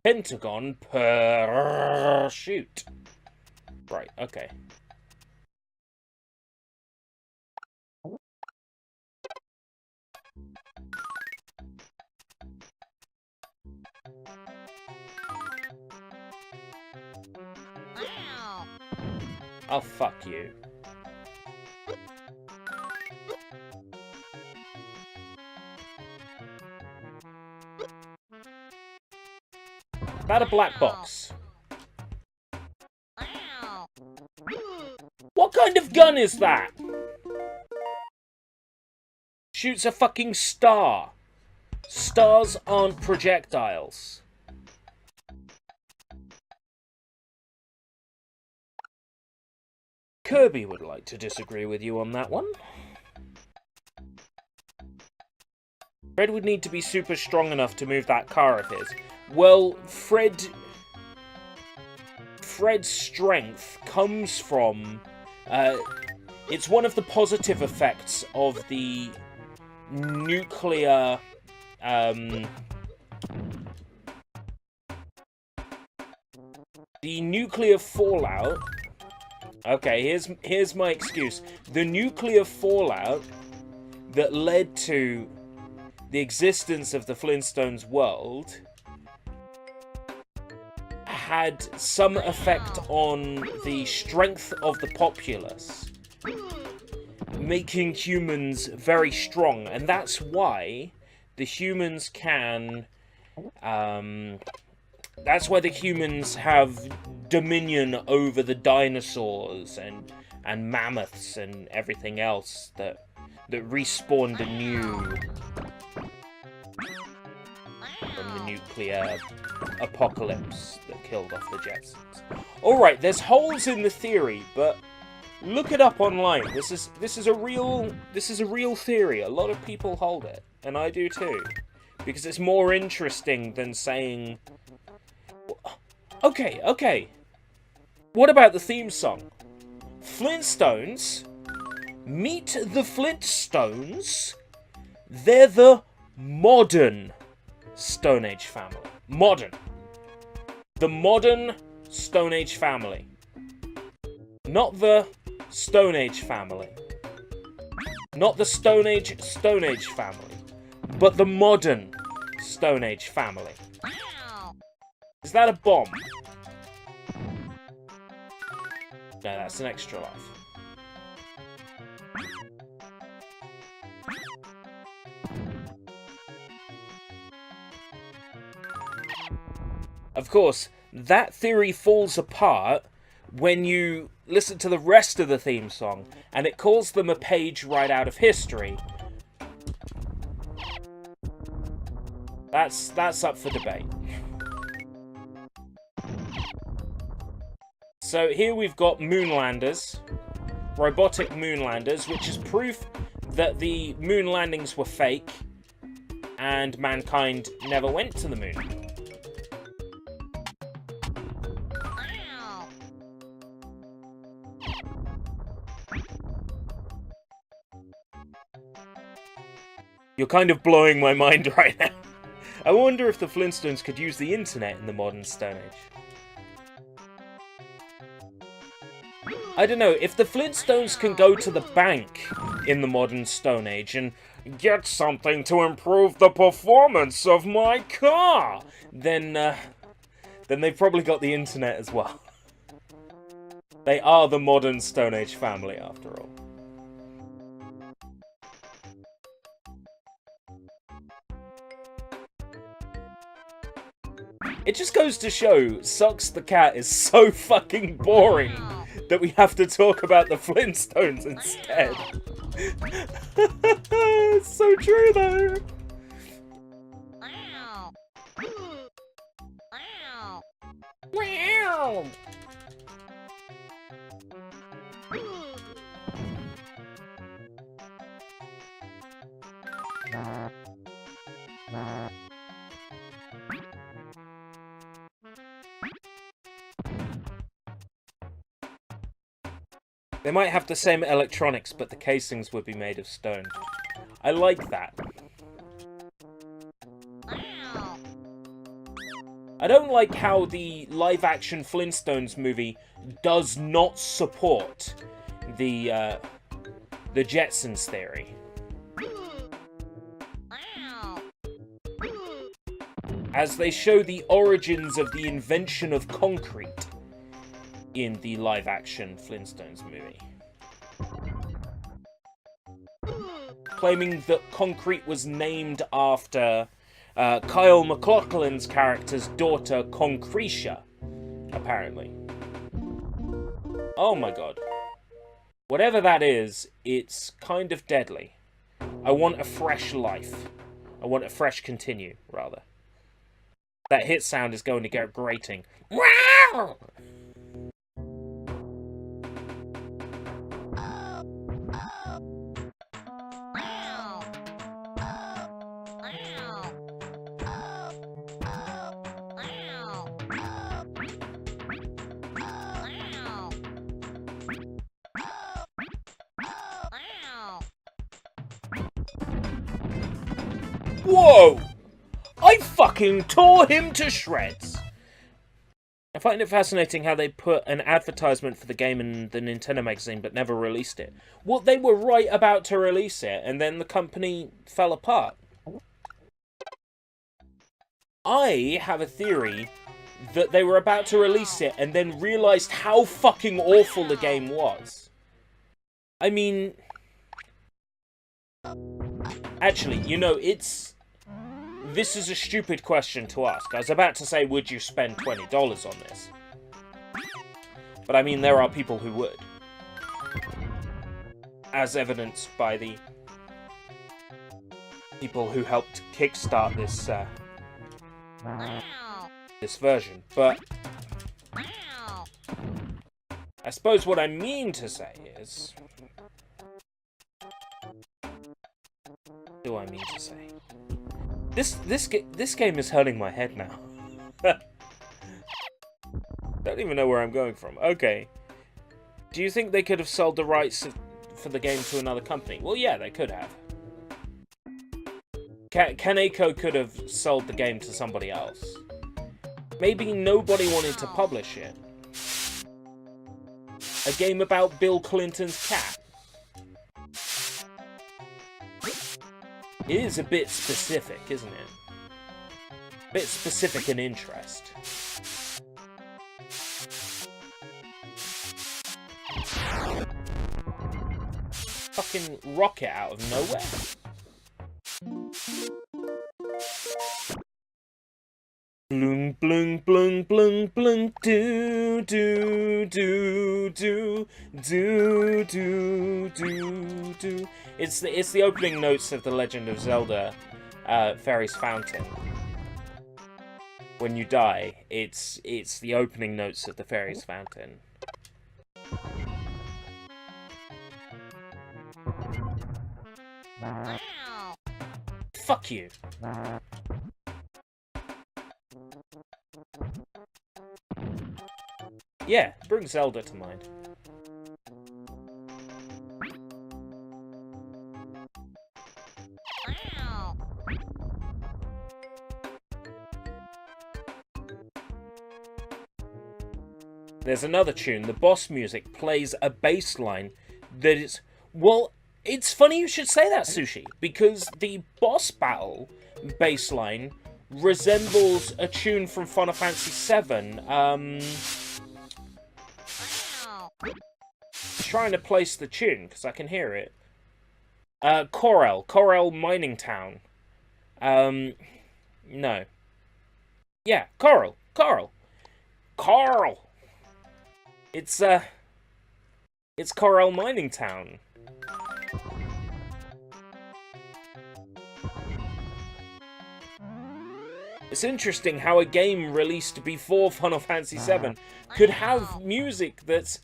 Pentagon per shoot. Right, okay. Oh, fuck you. About a black box. What kind of gun is that? Shoots a fucking star. Stars aren't projectiles. Kirby would like to disagree with you on that one. Fred would need to be super strong enough to move that car of his. Well, Fred's strength comes from... it's one of the positive effects of the nuclear... the nuclear fallout... Okay, here's my excuse. The nuclear fallout that led to the existence of the Flintstones world had some effect on the strength of the populace, making humans very strong, and that's why the humans can... that's why the humans have dominion over the dinosaurs and mammoths and everything else that respawned anew from the nuclear apocalypse that killed off the Jetsons. Alright, there's holes in the theory, but look it up online. This is a real theory. A lot of people hold it, and I do too. Because it's more interesting than saying... Okay. What about the theme song? Flintstones Meet the Flintstones. They're the modern Stone Age family. Modern. The modern Stone Age family. Not the Stone Age family. Not the Stone Age family. But the modern Stone Age family. Is that a bomb? No, that's an extra life. Of course, that theory falls apart when you listen to the rest of the theme song, and it calls them a page right out of history. That's up for debate. So here we've got moonlanders, robotic moonlanders, which is proof that the moon landings were fake and mankind never went to the moon. You're kind of blowing my mind right now. I wonder if the Flintstones could use the internet in the modern Stone Age. I don't know, if the Flintstones can go to the bank in the modern Stone Age and get something to improve the performance of my car, then they've probably got the internet as well. They are the modern Stone Age family, after all. It just goes to show, Sucks the Cat is so fucking boring that we have to talk about the Flintstones instead. It's so true, though. Wow. They might have the same electronics, but the casings would be made of stone. I like that. I don't like how the live-action Flintstones movie does not support the Jetsons theory. As they show the origins of the invention of concrete in the live-action Flintstones movie. Claiming that concrete was named after Kyle MacLachlan's character's daughter, Concretia, apparently. Oh my god. Whatever that is, it's kind of deadly. I want a fresh life. I want a fresh continue, rather. That hit sound is going to get grating. Wow! Whoa! I fucking tore him to shreds! I find it fascinating how they put an advertisement for the game in the Nintendo magazine but never released it. Well, they were right about to release it, and then the company fell apart. I have a theory that they were about to release it and then realised how fucking awful the game was. I mean... Actually, you know, this is a stupid question to ask. I was about to say, would you spend $20 on this? But I mean, there are people who would. As evidenced by the people who helped kickstart this, this version. But I suppose what I mean to say is... What do I mean to say? This game is hurting my head now. Don't even know where I'm going from. Okay. Do you think they could have sold the rights for the game to another company. Well, yeah, they could have. Kaneko could have sold the game to somebody else. Maybe nobody wanted to publish it. A game about Bill Clinton's cat. It is a bit specific, isn't it? A bit specific in interest. Fucking rocket out of nowhere. Bloom, bloom, bloom, bloom, bloom, do, do, do, do, do, do, do, do. It's the opening notes of The Legend of Zelda, Fairy's Fountain. When you die, it's the opening notes of the Fairy's Fountain. Fuck you. Yeah, bring Zelda to mind. There's another tune. The boss music plays a bass line that is... Well, it's funny you should say that, Sushi, because the boss battle bass line resembles a tune from Final Fantasy VII. Trying to place the tune because I can hear it. Corel Mining Town. No. Yeah, Coral. It's Corel Mining Town. It's interesting how a game released before Final Fantasy VII could have music that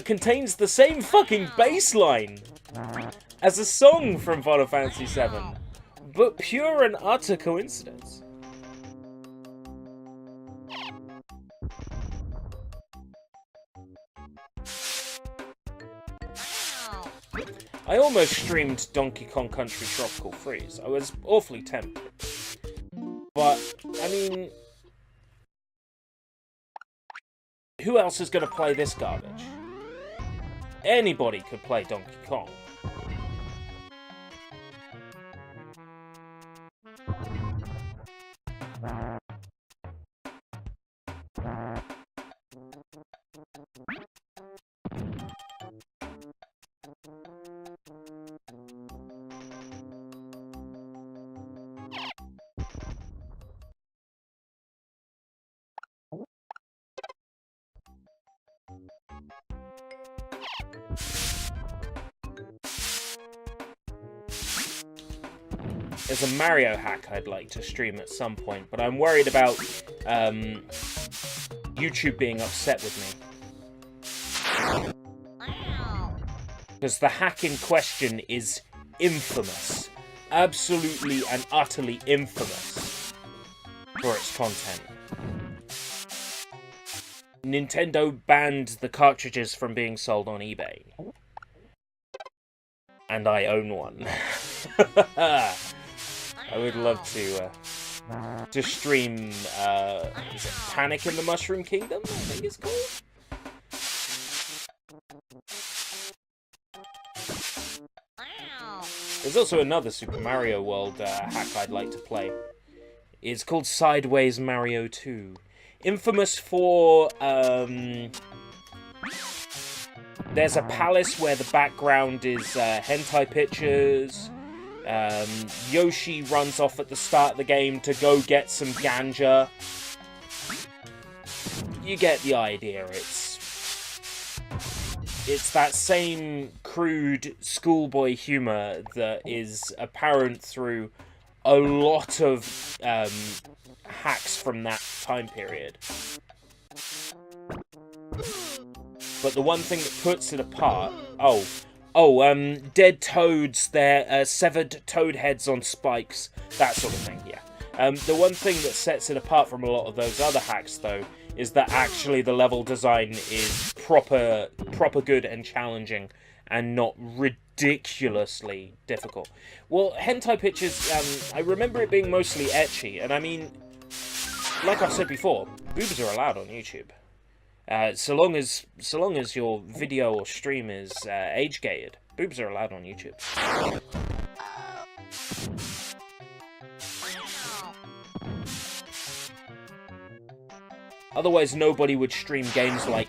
contains the same fucking bass line as a song from Final Fantasy VII, but pure and utter coincidence. I almost streamed Donkey Kong Country Tropical Freeze. I was awfully tempted. But, I mean... Who else is going to play this garbage? Anybody could play Donkey Kong. There's a Mario hack I'd like to stream at some point, but I'm worried about YouTube being upset with me. Because the hack in question is infamous. Absolutely and utterly infamous for its content. Nintendo banned the cartridges from being sold on eBay. And I own one. I would love to stream, is it Panic in the Mushroom Kingdom, I think it's called? There's also another Super Mario World hack I'd like to play. It's called Sideways Mario 2. Infamous for, there's a palace where the background is hentai pictures. Yoshi runs off at the start of the game to go get some ganja. You get the idea. It's that same crude schoolboy humor that is apparent through a lot of hacks from that time period. But the one thing that puts it apart... dead toads, their severed toad heads on spikes, that sort of thing, yeah. The one thing that sets it apart from a lot of those other hacks, though, is that actually the level design is proper good and challenging, and not ridiculously difficult. Well, hentai pictures, I remember it being mostly ecchi, and I mean, like I've said before, boobs are allowed on YouTube. So long as your video or stream is age-gated, boobs are allowed on YouTube. Otherwise, nobody would stream games like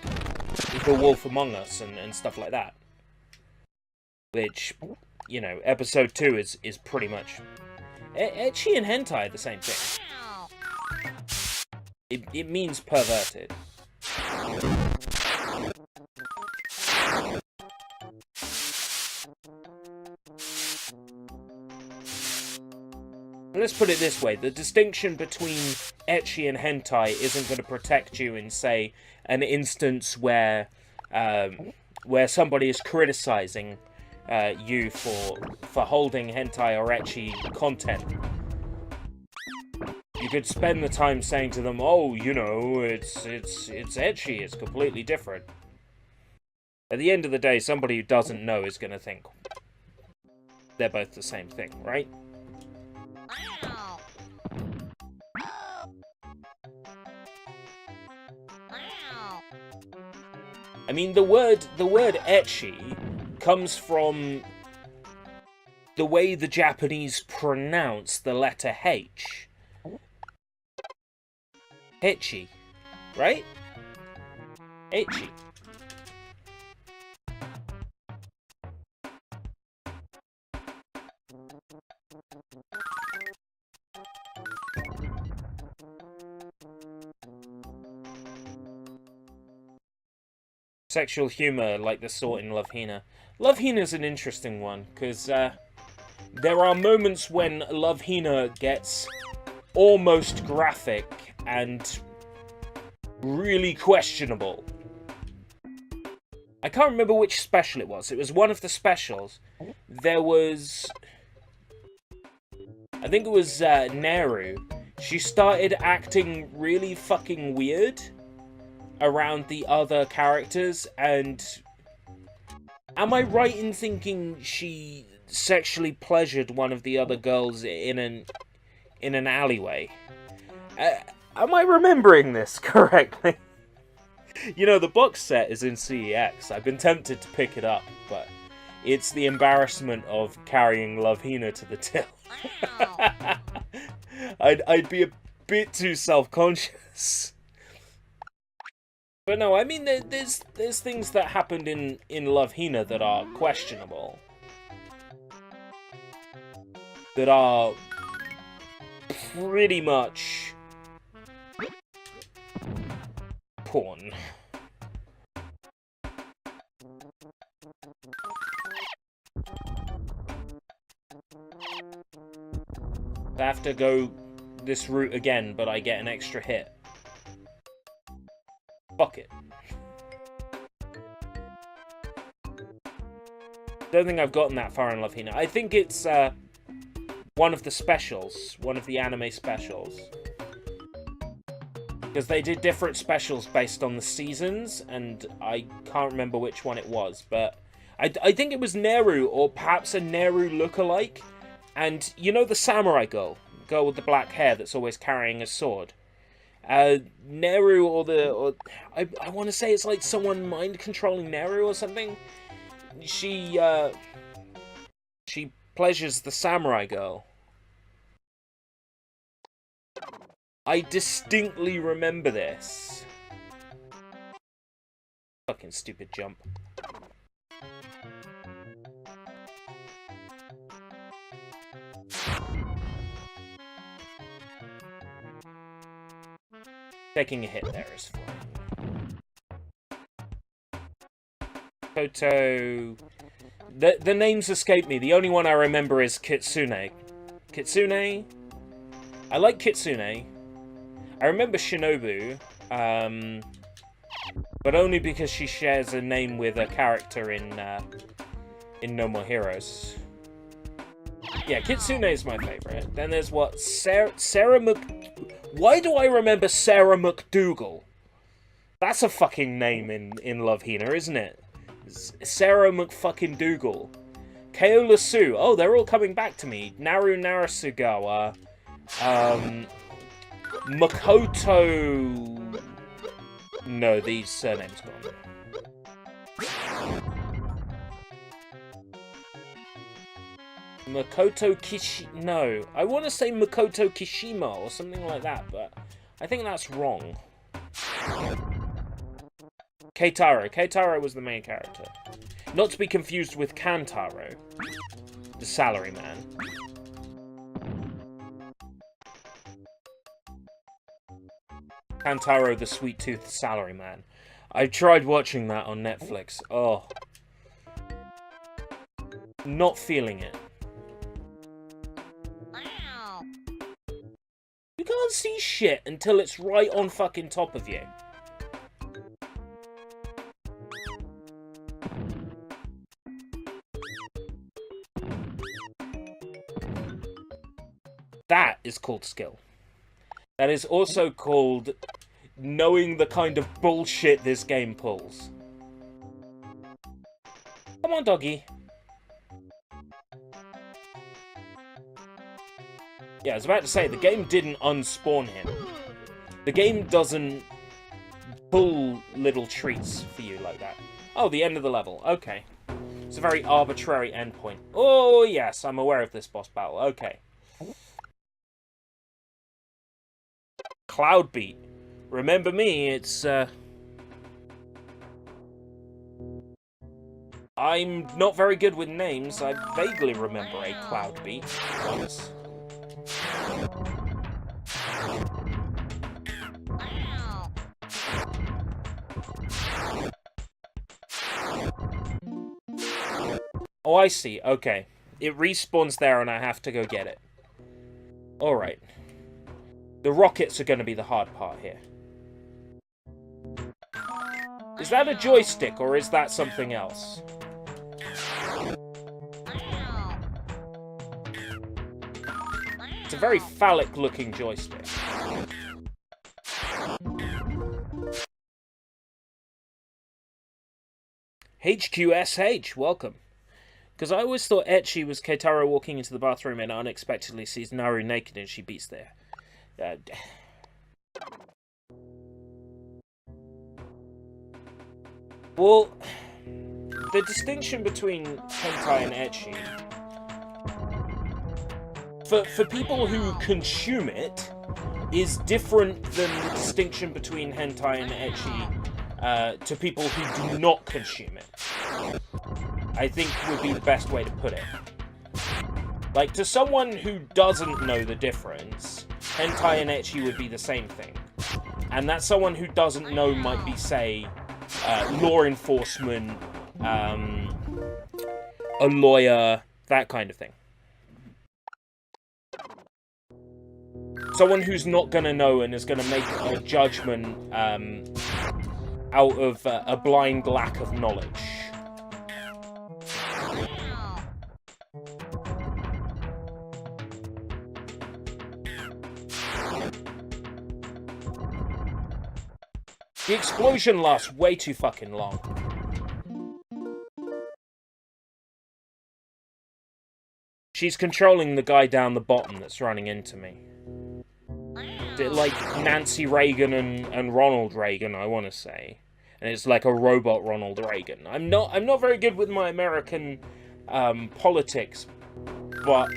The Wolf Among Us and stuff like that. Which, you know, episode 2 is pretty much... Ecchi and hentai are the same thing. It means perverted. Let's put it this way, the distinction between ecchi and hentai isn't going to protect you in, say, an instance where somebody is criticizing you for holding hentai or ecchi content. You could spend the time saying to them, oh, you know, it's ecchi, it's completely different. At the end of the day, somebody who doesn't know is going to think they're both the same thing, right? I mean, the word ecchi comes from the way the Japanese pronounce the letter H. Ecchi, right? Ecchi. Sexual humor like the sort in Love Hina. Love Hina's an interesting one, because there are moments when Love Hina gets almost graphic and really questionable. I can't remember which special it was. It was one of the specials. There was... I think it was Neru. She started acting really fucking weird around the other characters, and am I right in thinking she sexually pleasured one of the other girls in an alleyway? Am I remembering this correctly? You know, the box set is in CEX. I've been tempted to pick it up, but it's the embarrassment of carrying Love Hina to the till. I'd be a bit too self-conscious. But no, I mean, there's things that happened in Love Hina that are questionable. That are pretty much porn. I have to go this route again, but I get an extra hit. Fuck it. Don't think I've gotten that far in Love Hina. I think it's one of the specials, one of the anime specials. Because they did different specials based on the seasons, and I can't remember which one it was, but I think it was Neru, or perhaps a Neru lookalike. And you know the samurai girl with the black hair that's always carrying a sword? Neru, I want to say it's like someone mind controlling Neru or something. She pleasures the samurai girl. I distinctly remember this. Fucking stupid jump. Taking a hit there is fine. Koto... The names escape me. The only one I remember is Kitsune. Kitsune? I like Kitsune. I remember Shinobu, but only because she shares a name with a character in No More Heroes. Yeah, Kitsune is my favorite. Then there's what? Sarah Why do I remember Sarah McDougal? That's a fucking name in Love Hina, isn't it? Sarah McFucking-Dougal. Kaola Su. Oh, they're all coming back to me. Naru Narasugawa. Makoto... No, these surnames gone. Makoto Kishi... No. I want to say Makoto Kishima or something like that, but I think that's wrong. Keitaro. Keitaro was the main character. Not to be confused with Kantaro, the salaryman. Kantaro, the sweet-toothed salaryman. I tried watching that on Netflix. Oh. Not feeling it. You can't see shit until it's right on fucking top of you. That is called skill. That is also called knowing the kind of bullshit this game pulls. Come on, doggy. Yeah, I was about to say, the game didn't unspawn him. The game doesn't pull little treats for you like that. Oh, the end of the level. Okay. It's a very arbitrary endpoint. Oh, yes, I'm aware of this boss battle. Okay. Cloudbeat. Remember me, it's, I'm not very good with names. I vaguely remember a Cloudbeat once. Oh, I see. Okay. It respawns there and I have to go get it. Alright. The rockets are going to be the hard part here. Is that a joystick or is that something else? It's a very phallic-looking joystick. HQSH, welcome. Because I always thought Ecchi was Keitaro walking into the bathroom and unexpectedly sees Naru naked and she beats there. Well, the distinction between hentai and ecchi, for people who consume it, is different than the distinction between hentai and ecchi to people who do not consume it. I think would be the best way to put it. Like, to someone who doesn't know the difference, hentai and ecchi would be the same thing. And that someone who doesn't know might be, say, law enforcement, a lawyer, that kind of thing. Someone who's not gonna know and is gonna make a judgment out of a blind lack of knowledge. The explosion lasts way too fucking long. She's controlling the guy down the bottom that's running into me. Like Nancy Reagan and Ronald Reagan, I want to say. And it's like a robot Ronald Reagan. I'm not very good with my American politics, but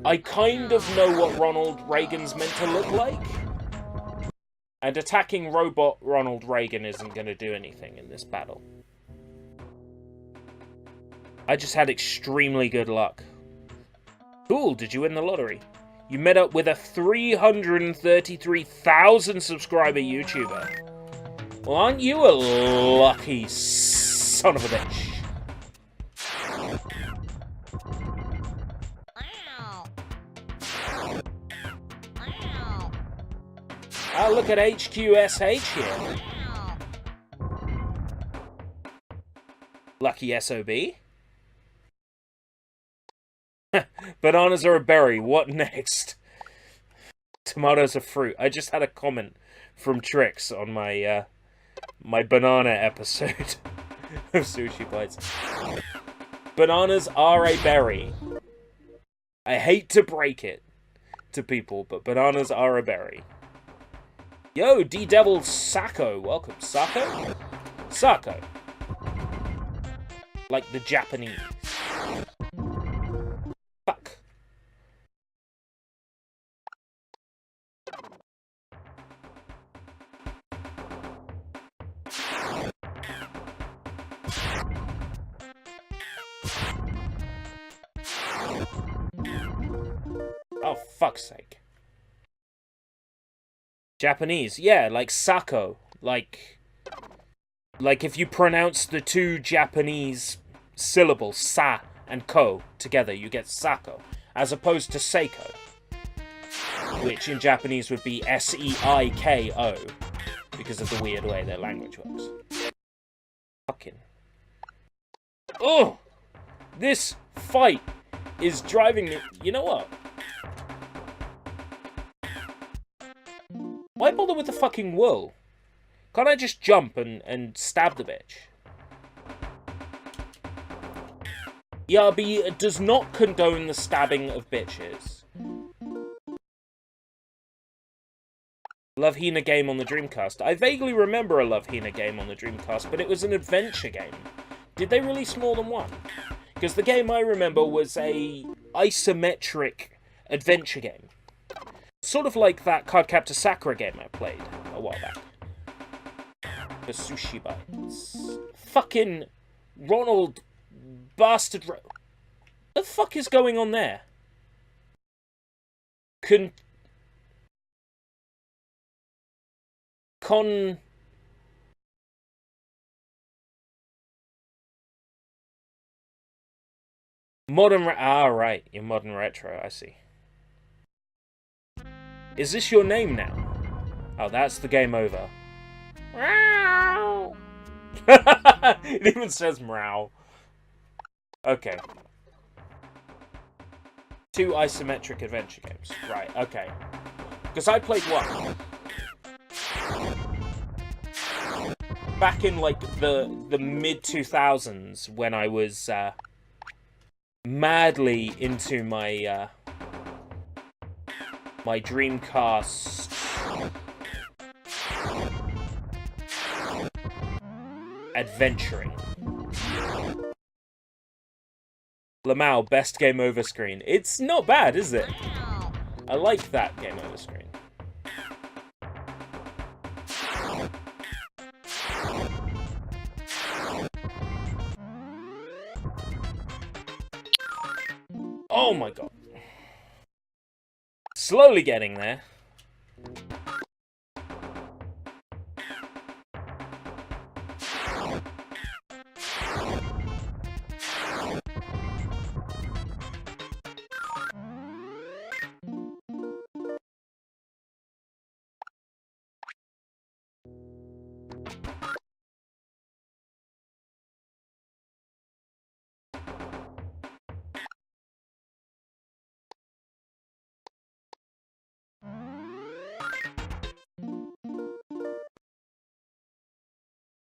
I kind of know what Ronald Reagan's meant to look like. And attacking robot Ronald Reagan isn't going to do anything in this battle. I just had extremely good luck. Cool, did you win the lottery? You met up with a 333,000 subscriber YouTuber. Well, aren't you a lucky son of a bitch? Oh, look at HQSH here. Lucky SOB. Bananas are a berry. What next? Tomatoes are fruit. I just had a comment from Trix on my my banana episode. of sushi bites. Bananas are a berry. I hate to break it to people, but bananas are a berry. Yo, D-Devil Sako. Welcome. Sako? Sako. Like the Japanese. Fuck. Oh, fuck's sake. Japanese, yeah, like Sako. Like if you pronounce the two Japanese syllables, sa and ko, together, you get Sako. As opposed to Seiko, which in Japanese would be S-E-I-K-O, because of the weird way their language works. Fucking... Oh! This fight is driving me... You know what? Why bother with the fucking wool? Can't I just jump and stab the bitch? ERB does not condone the stabbing of bitches. Love Hina game on the Dreamcast. I vaguely remember a Love Hina game on the Dreamcast, but it was an adventure game. Did they release more than one? Because the game I remember was a isometric adventure game. Sort of like that Cardcaptor Sakura game I played a while back. The sushi bites. Fucking Ronald bastard. The fuck is going on there? Right, you're modern retro, I see. Is this your name now? Oh, that's the game over. Meow. It even says meow. Okay. 2 isometric adventure games. Right, okay. Because I played one. Back in, like, the mid-2000s, when I was, madly into my, my Dreamcast adventuring. Lamau, best game over screen. It's not bad, is it? I like that game over screen. Oh my god. Slowly getting there.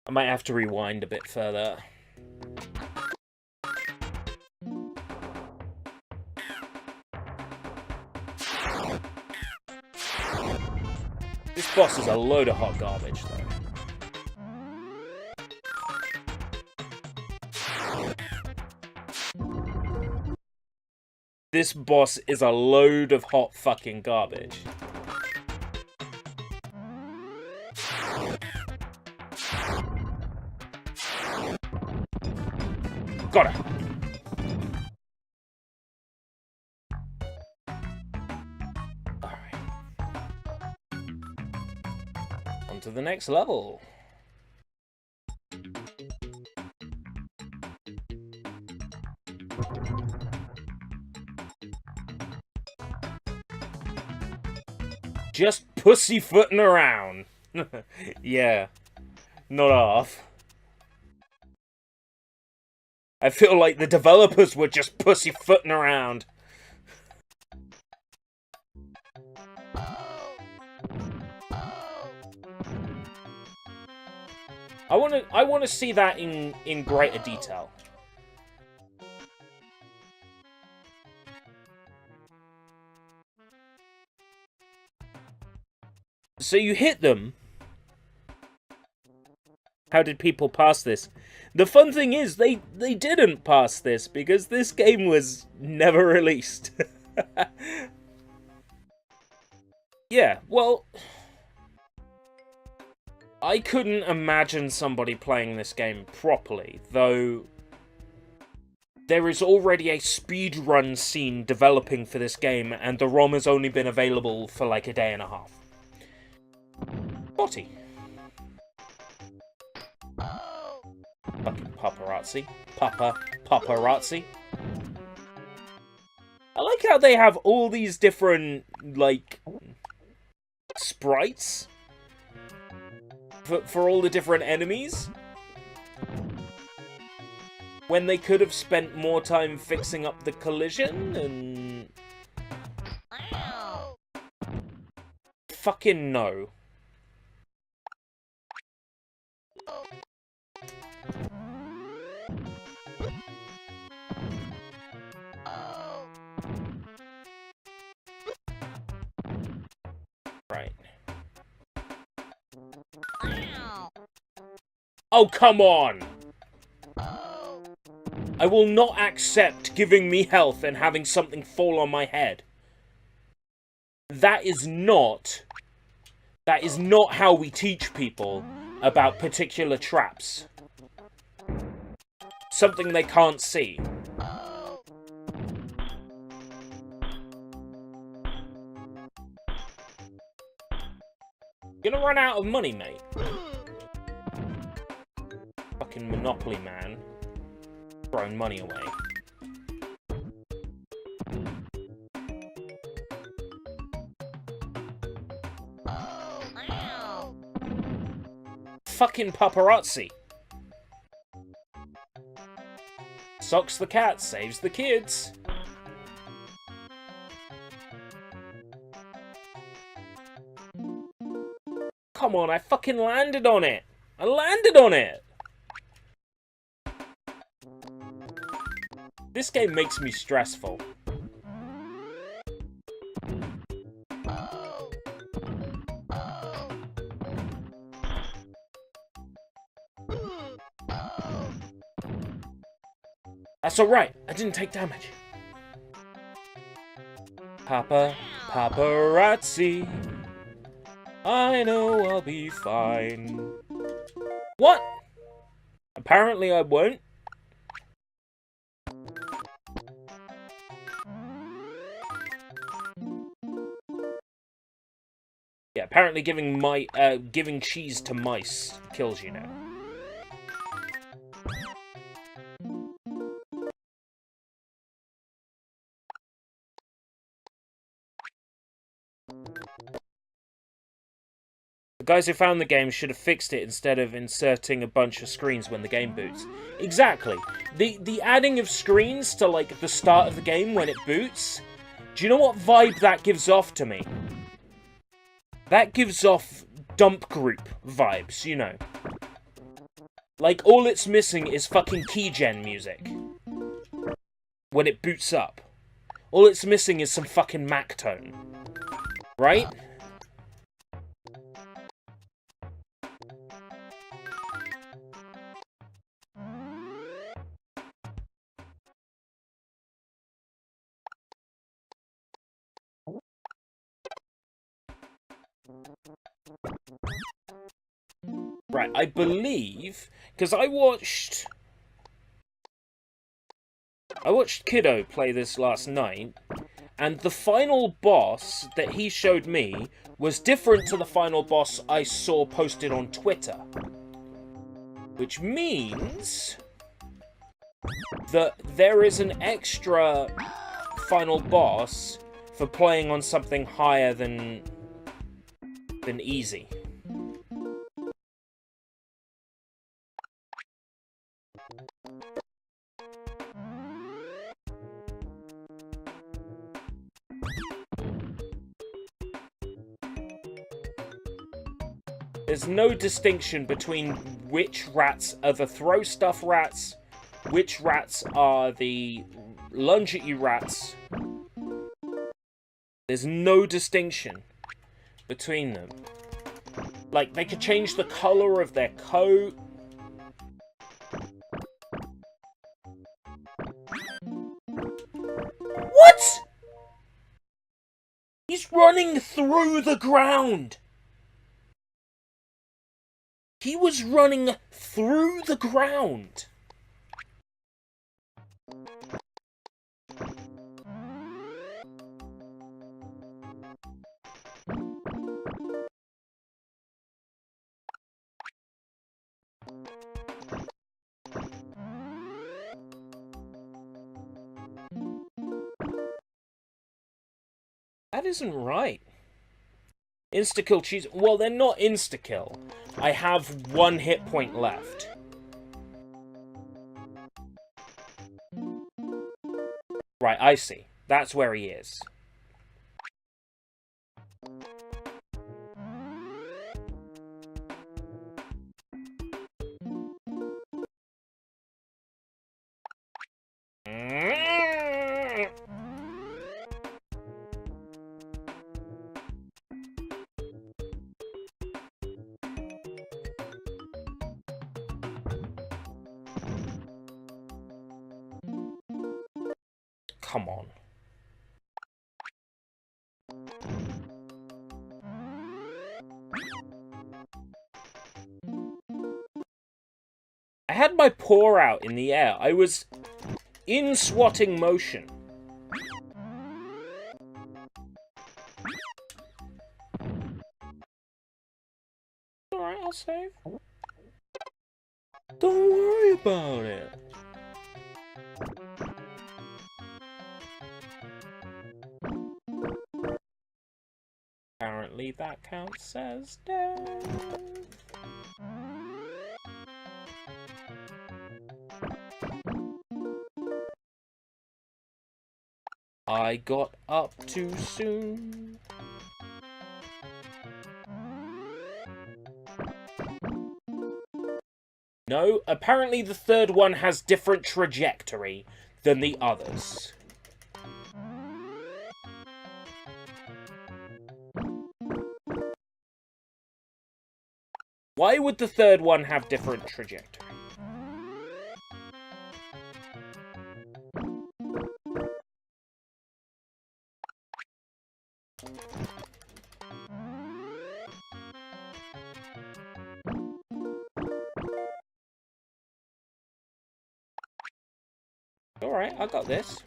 I might have to rewind a bit further. This boss is a load of hot garbage, though. This boss is a load of hot fucking garbage. Got her. Alright. On to the next level. Just pussyfooting around. Yeah. Not off. I feel like the developers were just pussyfooting around. I want to see that in greater detail. So you hit them. How did people pass this? The fun thing is, they didn't pass this, because this game was never released. Yeah, well, I couldn't imagine somebody playing this game properly, though there is already a speedrun scene developing for this game, and the ROM has only been available for like a day and a half. Botty. Fucking paparazzi. Paparazzi. I like how they have all these different, like, sprites for all the different enemies, when they could have spent more time fixing up the collision and... Fucking no. Right. Oh, come on! I will not accept giving me health and having something fall on my head. That is not how we teach people about particular traps. Something they can't see. You're gonna run out of money, mate. Fucking Monopoly man. Throwing money away. Fucking paparazzi. Socks the cat, saves the kids. Come on, I fucking landed on it. I landed on it. This game makes me stressful. That's alright, I didn't take damage. Paparazzi. I know I'll be fine. What? Apparently I won't. Yeah, apparently giving cheese to mice kills you now. The guys who found the game should have fixed it instead of inserting a bunch of screens when the game boots. Exactly. The adding of screens to, like, the start of the game when it boots, do you know what vibe that gives off to me? That gives off dump group vibes, you know. Like, all it's missing is fucking keygen music when it boots up. All it's missing is some fucking Mac tone. Right? Right, I believe, because I watched Kiddo play this last night, and the final boss that he showed me was different to the final boss I saw posted on Twitter. Which means that there is an extra final boss for playing on something higher than easy. There's no distinction between which rats are the throw stuff rats, which rats are the lunge at you rats. There's no distinction between them. Like, they could change the color of their coat. What? He's running through the ground. He was running through the ground. That isn't right. Insta-kill cheese. Well, they're not insta-kill. I have 1 hit point left. Right, I see. That's where he is. Come on. I had my paw out in the air. I was in swatting motion. Alright, I'll save. Don't worry about it. Apparently that counts as death. I got up too soon. No, apparently the third one has different trajectory than the others. Why would the third one have different trajectory? Alright, I got this.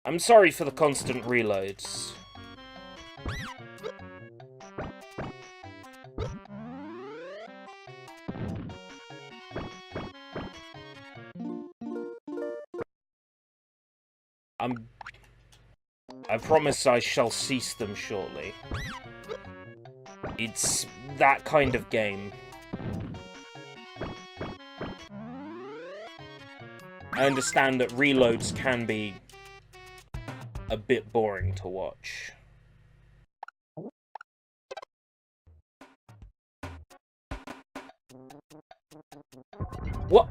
I'm sorry for the constant reloads. I promise I shall cease them shortly. It's that kind of game. I understand that reloads can be a bit boring to watch. What?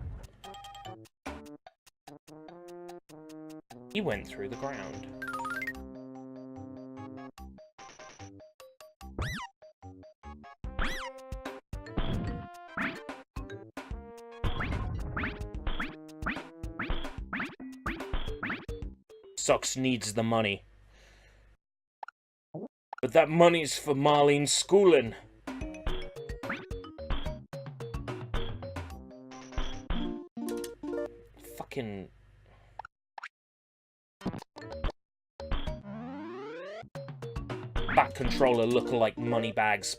He went through the ground. Sox needs the money. But that money's for Marlene's schooling. Fucking... Back controller lookalike money bags.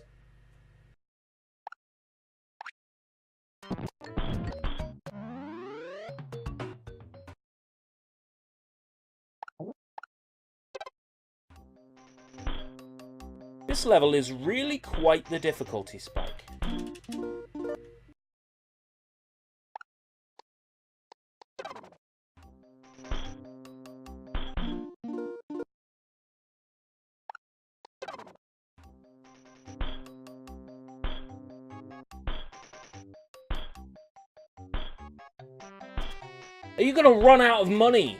This level is really quite the difficulty spike. Are you gonna run out of money?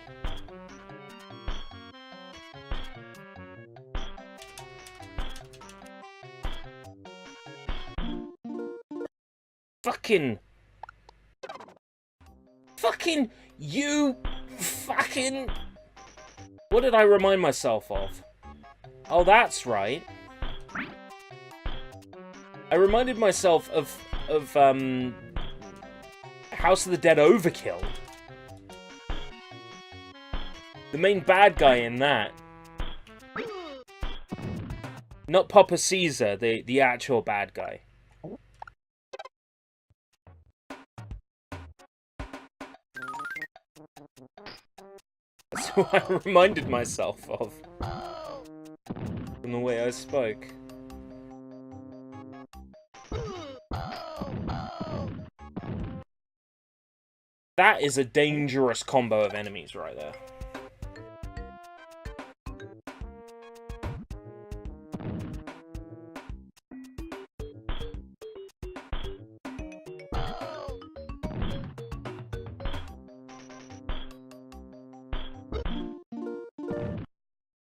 Fucking, you fucking... What did I remind myself of? Oh, that's right. I reminded myself of House of the Dead Overkill. The main bad guy in that. Not Papa Caesar, the actual bad guy. That's what I reminded myself of. From the way I spoke. That is a dangerous combo of enemies right there.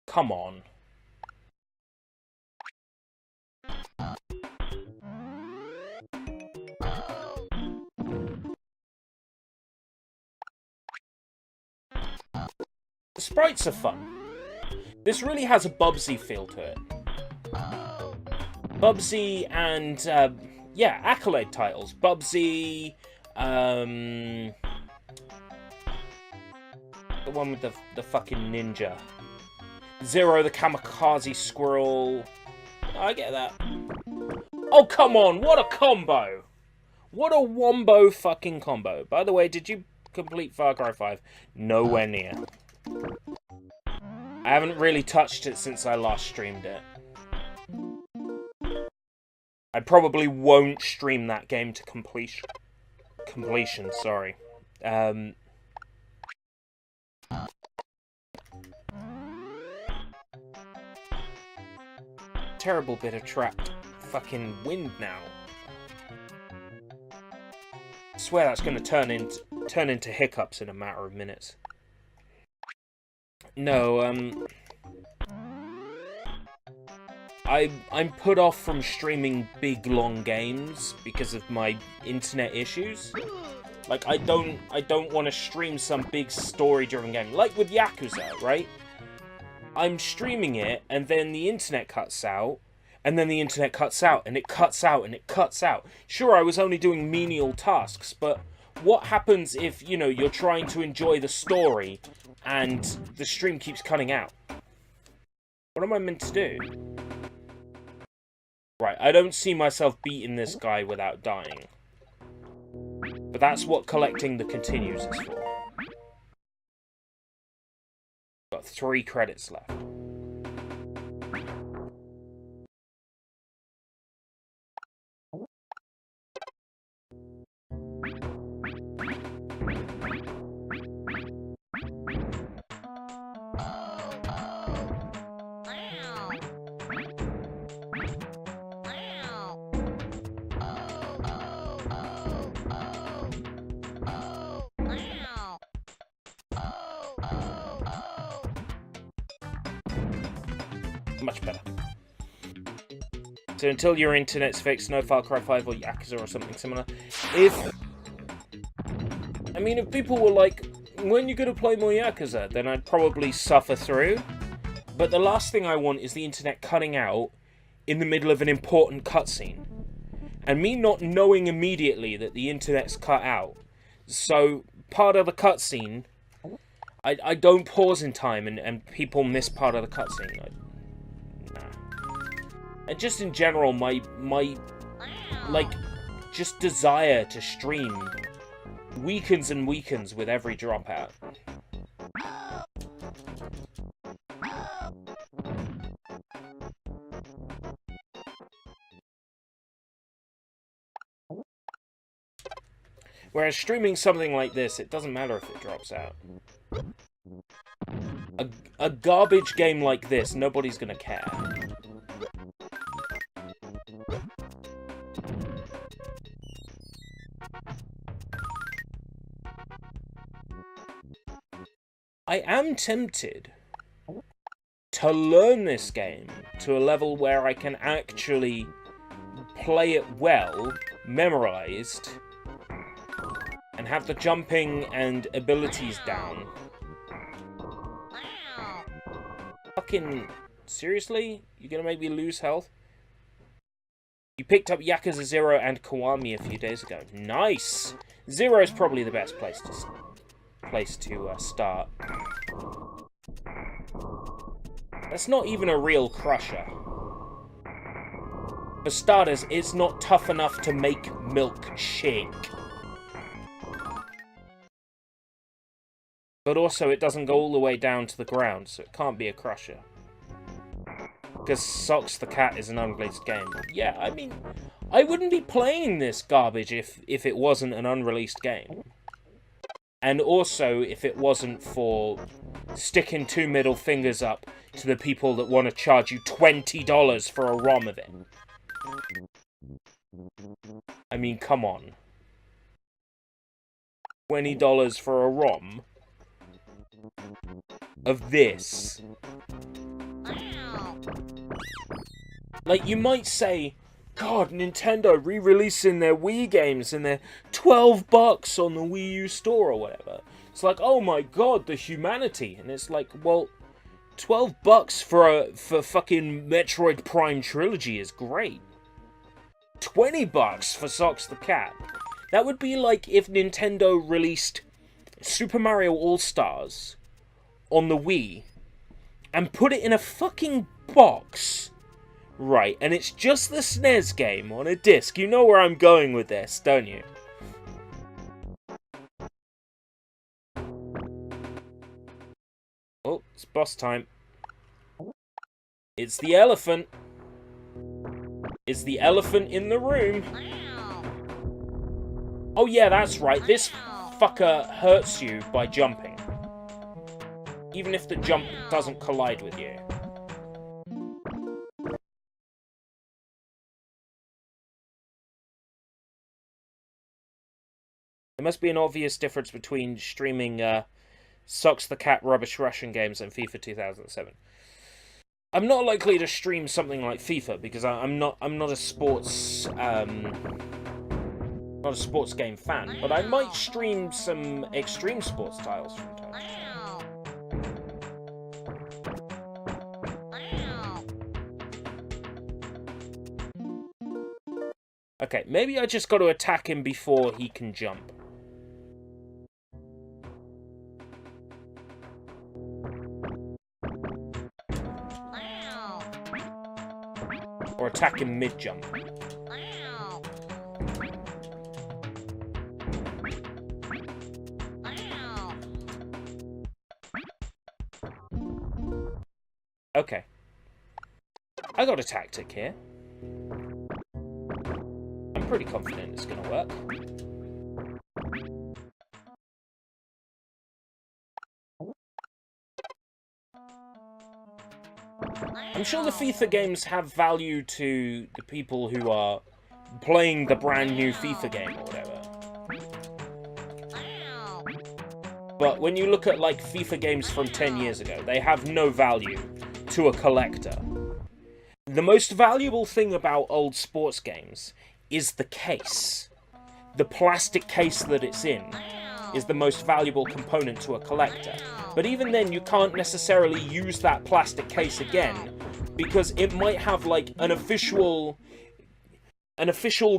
Come on. The sprites are fun. This really has a Bubsy feel to it. Bubsy and, yeah, Accolade titles. Bubsy, the one with the fucking ninja. Zero, the kamikaze squirrel. I get that. Oh, come on, what a combo! What a wombo fucking combo. By the way, did you complete Far Cry 5? Nowhere near. I haven't really touched it since I last streamed it. I probably won't stream that game to completion. Sorry. Terrible bit of trapped fucking wind now. I swear that's going to turn into hiccups in a matter of minutes. No, I'm put off from streaming big long games because of my internet issues. Like I don't want to stream some big story-driven game like with Yakuza, right? I'm streaming it and then the internet cuts out, and then the internet cuts out, and it cuts out, and it cuts out. Sure, I was only doing menial tasks, but what happens if, you know, you're trying to enjoy the story and the stream keeps cutting out? What am I meant to do? Right, I don't see myself beating this guy without dying. But that's what collecting the continues is for. Got 3 credits left. Much better. So until your internet's fixed, no Far Cry 5 or Yakuza or something similar. If people were like, when you gonna play more Yakuza, then I'd probably suffer through. But the last thing I want is the internet cutting out in the middle of an important cutscene. And me not knowing immediately that the internet's cut out. So part of the cutscene, I don't pause in time and people miss part of the cutscene. And just in general, my like, just desire to stream weakens and weakens with every dropout. Whereas streaming something like this, it doesn't matter if it drops out. A garbage game like this, nobody's gonna care. I am tempted to learn this game to a level where I can actually play it well, memorized, and have the jumping and abilities down. Fucking seriously? You're gonna make me lose health? You picked up Yakuza 0 and Kiwami a few days ago. Nice! 0 is probably the best place to start. That's not even a real crusher. For starters, it's not tough enough to make milk shake. But also, it doesn't go all the way down to the ground, so it can't be a crusher. Because Socks the Cat is an unreleased game. Yeah, I mean, I wouldn't be playing this garbage if it wasn't an unreleased game. And also, if it wasn't for sticking 2 middle fingers up to the people that want to charge you $20 for a ROM of it. I mean, come on. $20 for a ROM of this. Like, you might say, God, Nintendo re-releasing their Wii games and they're $12 on the Wii U store or whatever. It's like, oh my God, the humanity. And it's like, well, $12 for fucking Metroid Prime Trilogy is great. $20 for Socks the Cat. That would be like if Nintendo released Super Mario All-Stars on the Wii and put it in a fucking box. Right, and it's just the SNES game on a disc. You know where I'm going with this, don't you? Oh, it's boss time. It's the elephant. It's the elephant in the room. Oh yeah, that's right. This fucker hurts you by jumping. Even if the jump doesn't collide with you. There must be an obvious difference between streaming Socks the Cat Rubbish Russian games and FIFA 2007. I'm not likely to stream something like FIFA because I'm not a sports game fan, but I might stream some extreme sports titles from time to time. Okay, maybe I just got to attack him before he can jump. Or attack him mid-jump. Okay. I got a tactic here. I'm pretty confident it's gonna work. I'm sure the FIFA games have value to the people who are playing the brand new FIFA game or whatever. But when you look at, like, FIFA games from 10 years ago, they have no value to a collector. The most valuable thing about old sports games is the case. The plastic case that it's in is the most valuable component to a collector. But even then, you can't necessarily use that plastic case again, because it might have, like, an official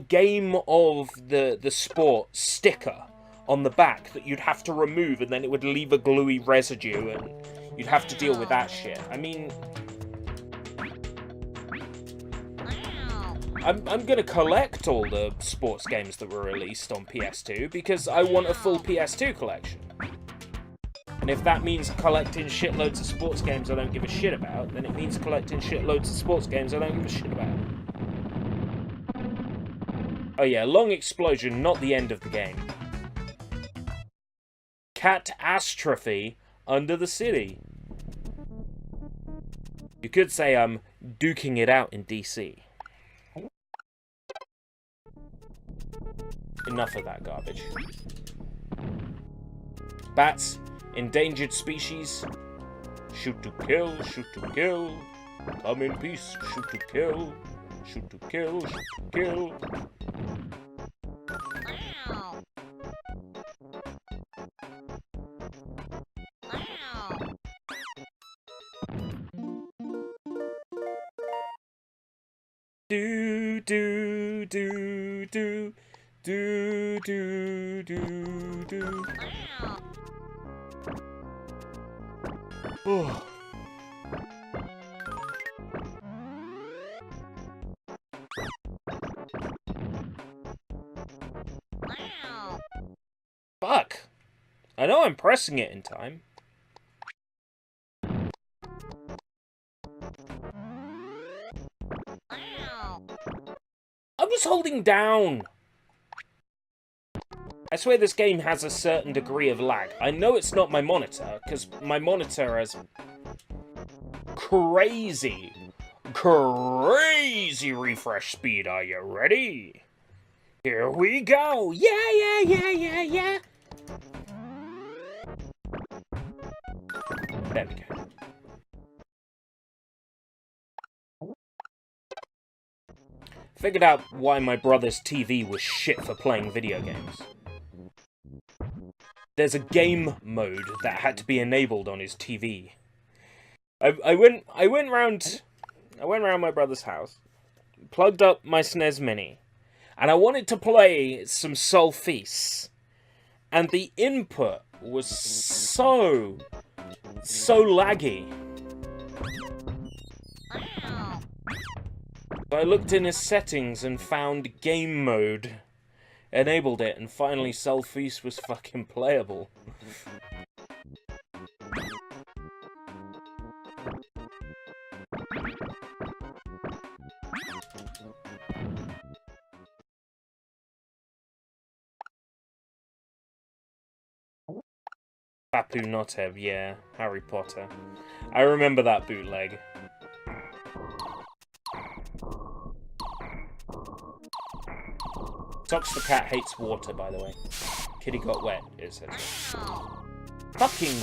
game of the sport sticker on the back that you'd have to remove, and then it would leave a gluey residue, and you'd have to deal with that shit. I mean, I'm gonna collect all the sports games that were released on PS2 because I want a full PS2 collection. And if that means collecting shitloads of sports games I don't give a shit about, then it means collecting shitloads of sports games I don't give a shit about. Oh yeah, long explosion, not the end of the game. Catastrophe under the city. You could say I'm duking it out in DC. Enough of that garbage. Bats, Endangered species. Shoot to kill, shoot to kill. Come in peace, shoot to kill. Shoot to kill, shoot to kill. Do do do do do do do do. Oh. Fuck. I know I'm pressing it in time. I was holding down. I swear this game has a certain degree of lag. I know it's not my monitor, because my monitor has crazy refresh speed. Are you ready? Here we go. Yeah. There we go. Figured out why my brother's TV was shit for playing video games. There's a game mode that had to be enabled on his TV. I went round my brother's house, plugged up my SNES Mini, and I wanted to play some Solfèce, and the input was so laggy. So I looked in his settings and found game mode, enabled it, and finally Solfèce was fucking playable. Papu Noteb, yeah, Harry Potter. I remember that bootleg. Tox the cat hates water, by the way. Kitty got wet, it says. Fucking...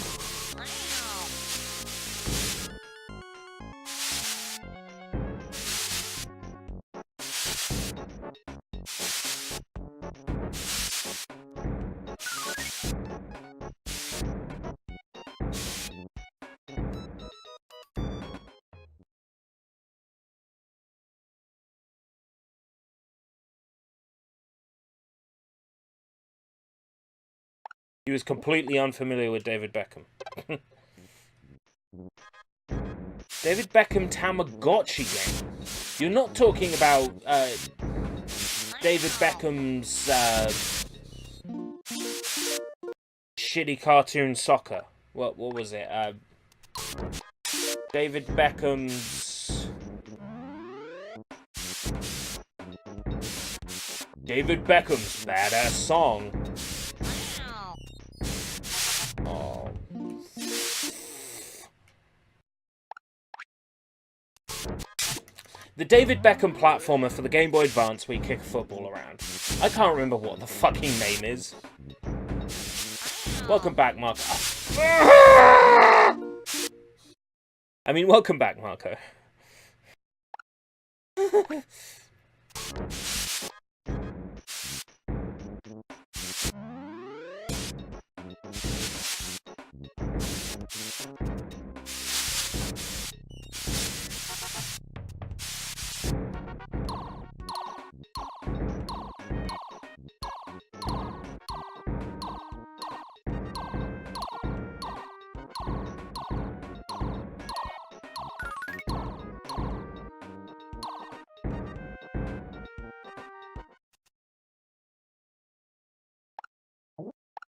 He was completely unfamiliar with David Beckham. David Beckham Tamagotchi game. You're not talking about David Beckham's shitty cartoon soccer. What was it? David Beckham's badass song. The David Beckham platformer for the Game Boy Advance where you kick a football around. I can't remember what the fucking name is. Welcome back, Marco. I mean, welcome back, Marco.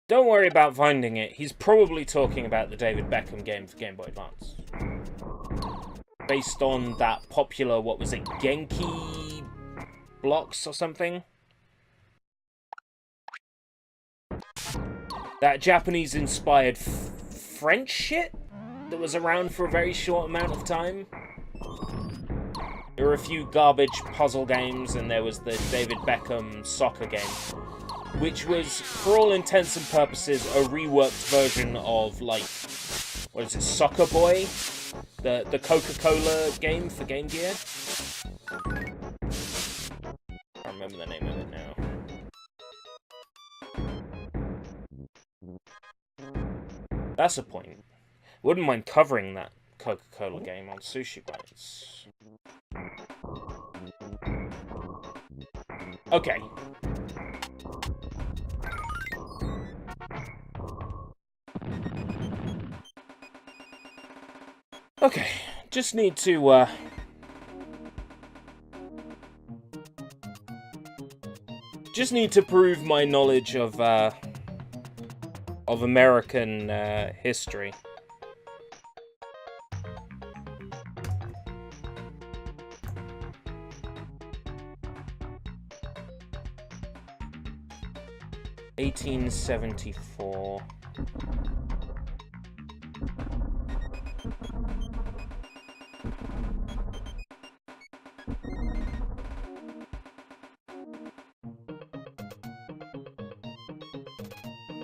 Don't worry about finding it. He's probably talking about the David Beckham game for Game Boy Advance. Based on that popular, what was it, Genki blocks or something? That Japanese-inspired French shit that was around for a very short amount of time. There were a few garbage puzzle games, and there was the David Beckham soccer game. which was, for all intents and purposes, a reworked version of, like, what is it, Soccer Boy? The Coca-Cola game for Game Gear? I can't remember the name of it now. That's a point. Wouldn't mind covering that Coca-Cola game on Sushi Bites. Okay. Okay, just need to, just need to prove my knowledge of American, history. $1874.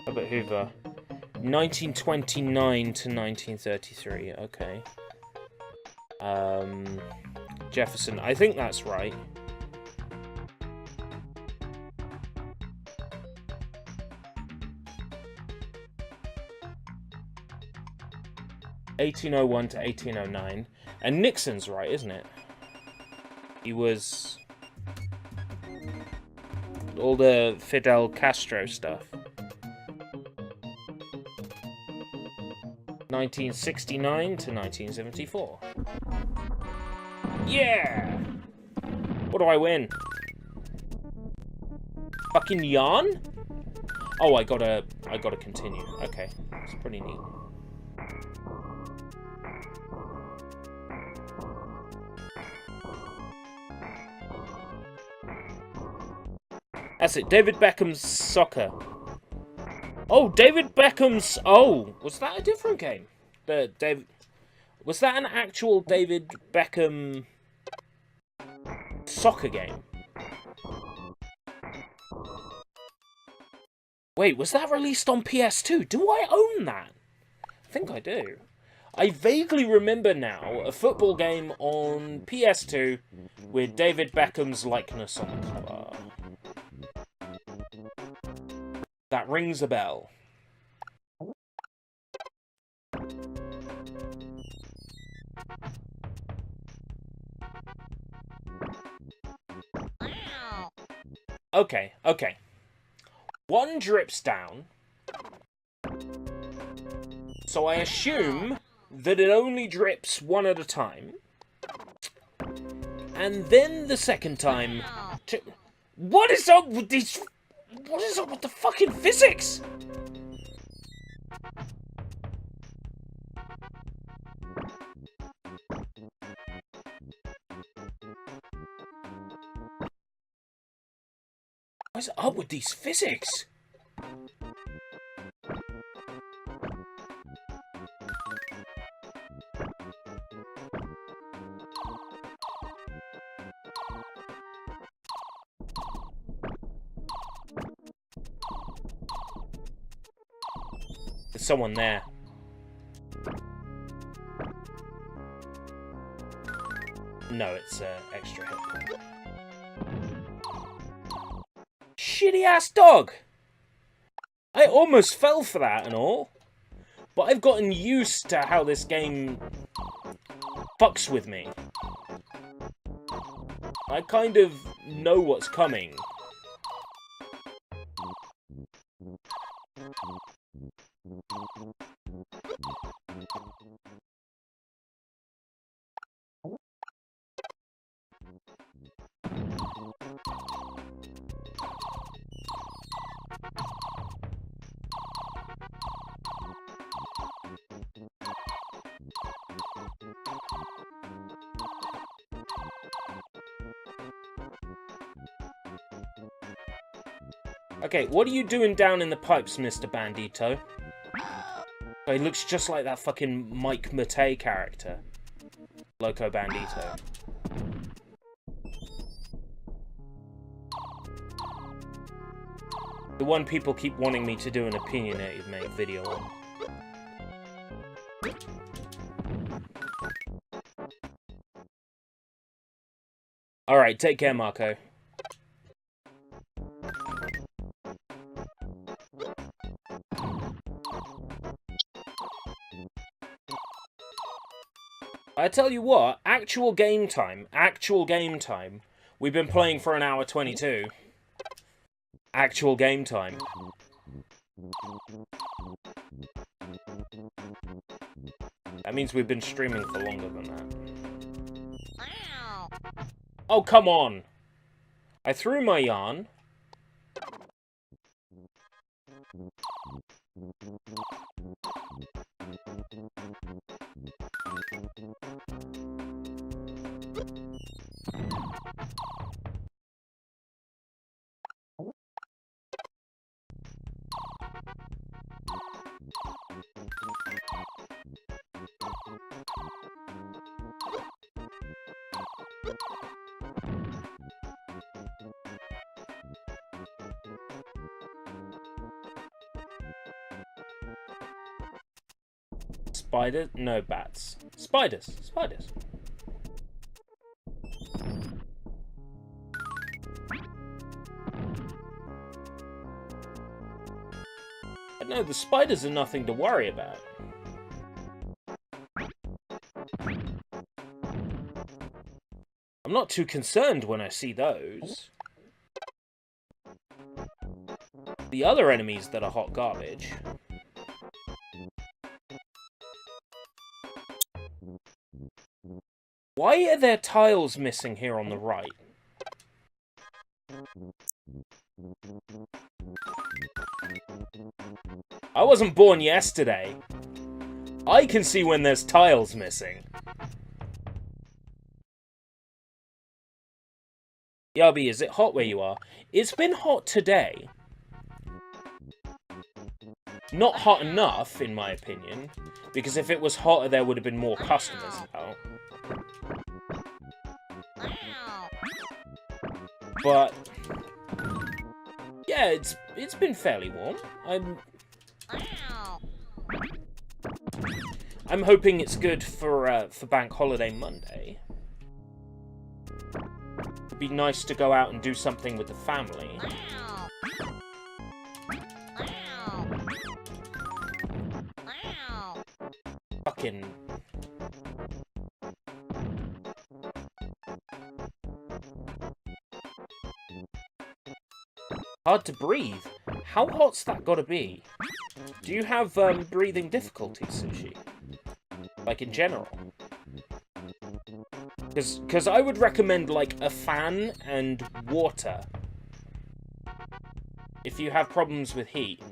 Herbert Hoover. 1929 to 1933. Okay. Jefferson. I think that's right. (1801 to 1809), and Nixon's right, isn't it? He was all the Fidel Castro stuff. 1969 to 1974. Yeah! What do I win? Fucking yarn? Oh, I gotta continue. Okay, it's pretty neat. That's it, David Beckham's Soccer. Oh, David Beckham's... Oh, was that a different game? Was that an actual David Beckham soccer game? Wait, was that released on PS2? Do I own that? I think I do. I vaguely remember now a football game on PS2 with David Beckham's likeness on the cover. That rings a bell. Okay, okay. One drips down. So I assume that it only drips one at a time. And then the second time... What is up with these... What is up with the fucking physics? What is up with these physics? There's someone there. No, it's extra hit point. Shitty ass dog! I almost fell for that and all. But I've gotten used to how this game fucks with me. I kind of know what's coming. Okay, what are you doing down in the pipes, Mr. Bandito? Oh, he looks just like that fucking Mike Matei character. Loco Bandito. The one people keep wanting me to do an opinionated video on. Alright, take care, Marco. I tell you what, actual game time, we've been playing for an hour 22. Actual game time. That means we've been streaming for longer than that. Oh, come on! I threw my yarn. Spiders? No, bats. Spiders. Spiders. But no, the spiders are nothing to worry about. I'm not too concerned when I see those. The other enemies that are hot garbage. Why are there tiles missing here on the right? I wasn't born yesterday. I can see when there's tiles missing. Yubby, is it hot where you are? It's been hot today. Not hot enough, in my opinion, because if it was hotter, there would have been more customers out. But yeah, it's been fairly warm. I'm hoping it's good for Bank Holiday Monday. It'd be nice to go out and do something with the family. Fucking. Hard to breathe. How hot's that gotta be? Do you have breathing difficulties, Sushi? Like in general? Because I would recommend like a fan and water if you have problems with heat.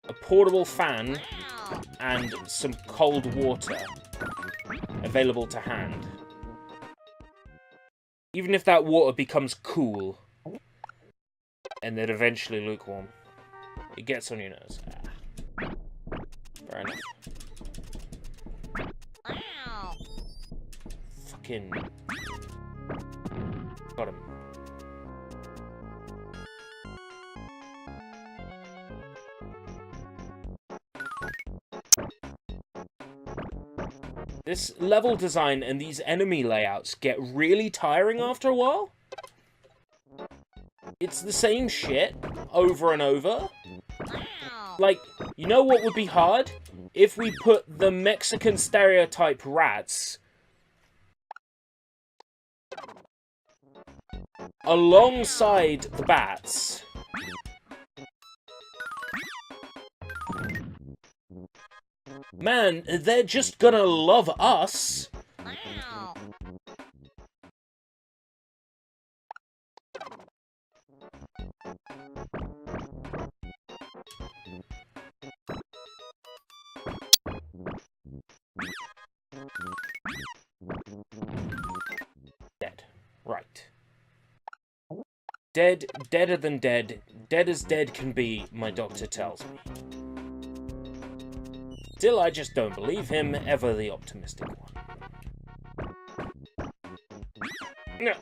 A portable fan and some cold water available to hand. Even if that water becomes cool and then eventually lukewarm, it gets on your nose. Ah. Fair enough. Fucking got him. This level design and these enemy layouts get really tiring after a while. It's the same shit over and over. Like, you know what would be hard? If we put the Mexican stereotype rats alongside the bats. Man, they're just gonna love us. Dead. Right. Dead, deader than dead. Dead as dead can be, my doctor tells me. Still, I just don't believe him, ever the optimistic one. No.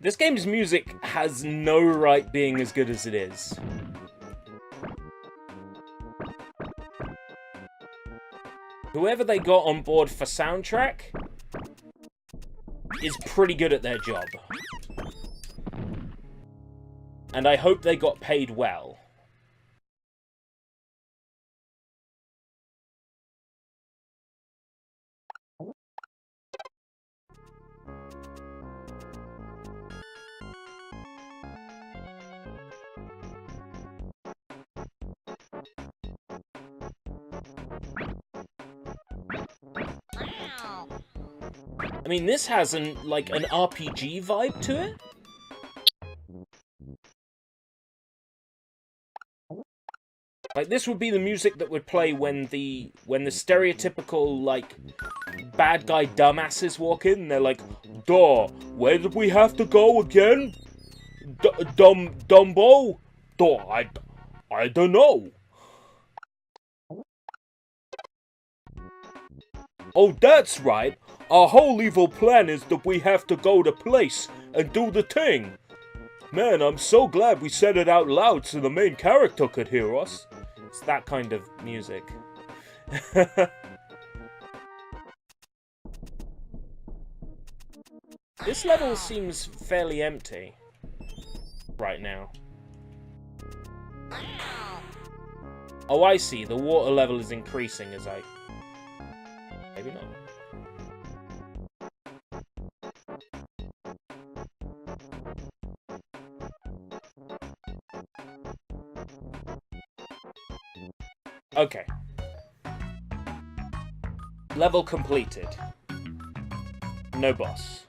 This game's music has no right being as good as it is. Whoever they got on board for soundtrack is pretty good at their job. And I hope they got paid well. I mean, this has an RPG vibe to it. Like, this would be the music that would play when the stereotypical, like, bad guy dumbasses walk in and they're like, "Duh, where did we have to go again? Dumbo? Duh, I don't know." "Oh, that's right. Our whole evil plan is that we have to go to place and do the thing. Man, I'm so glad we said it out loud so the main character could hear us." It's that kind of music. This level seems fairly empty right now. Oh, I see. The water level is increasing as I... Maybe not. Okay. Level completed. No boss.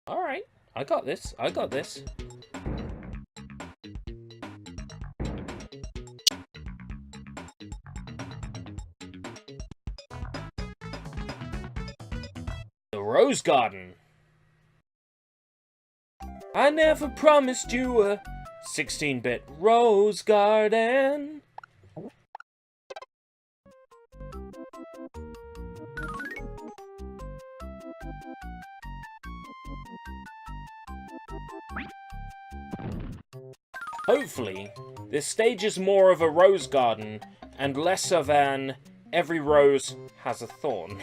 Alright. I got this. I got this. The Rose Garden. I never promised you a 16-bit rose garden. Hopefully, this stage is more of a rose garden and less of an every rose has a thorn.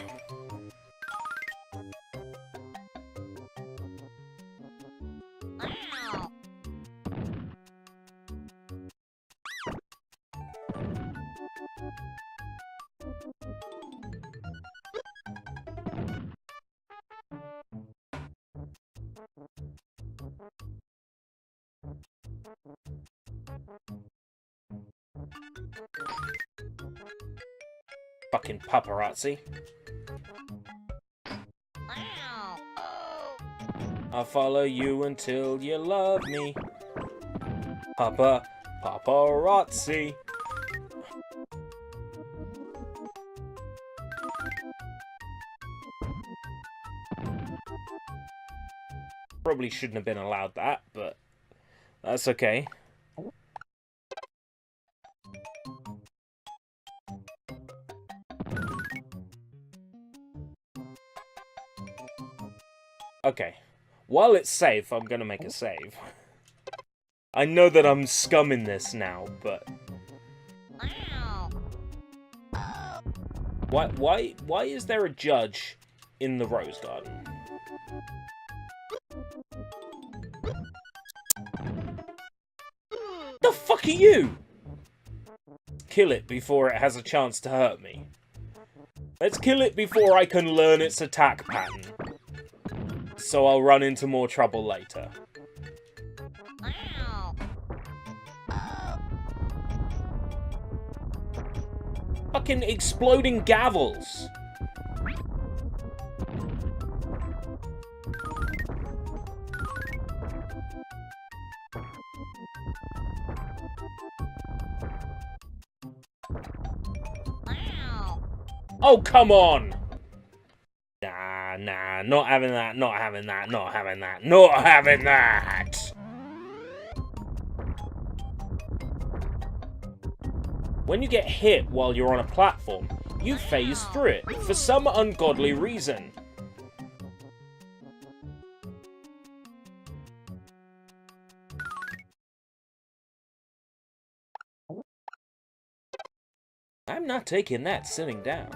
Fucking paparazzi. I'll follow you until you love me. Paparazzi. Probably shouldn't have been allowed that, but that's okay. Okay, while it's safe, I'm gonna make a save. I know that I'm scumming this now, but... Why is there a judge in the Rose Garden? The fuck are you? Kill it before it has a chance to hurt me. Let's kill it before I can learn its attack pattern. So I'll run into more trouble later. Fucking exploding gavels. Oh, come on! Nah, not having that, not having that, not having that, not having that! When you get hit while you're on a platform, you phase through it for some ungodly reason. I'm not taking that sitting down.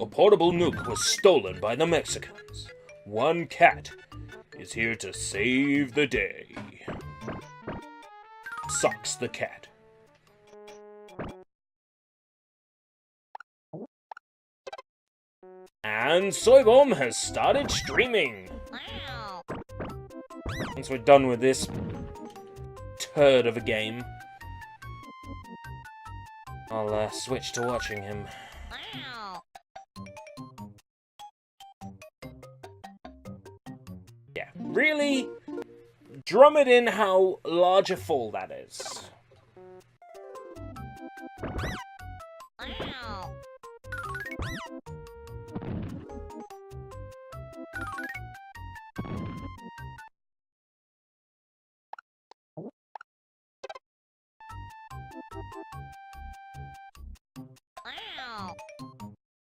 A portable nuke was stolen by the Mexicans. One cat is here to save the day. Sucks the cat. And Soybomb has started streaming. Once we're done with this turd of a game, I'll switch to watching him. Yeah, really drum it in how large a fall that is.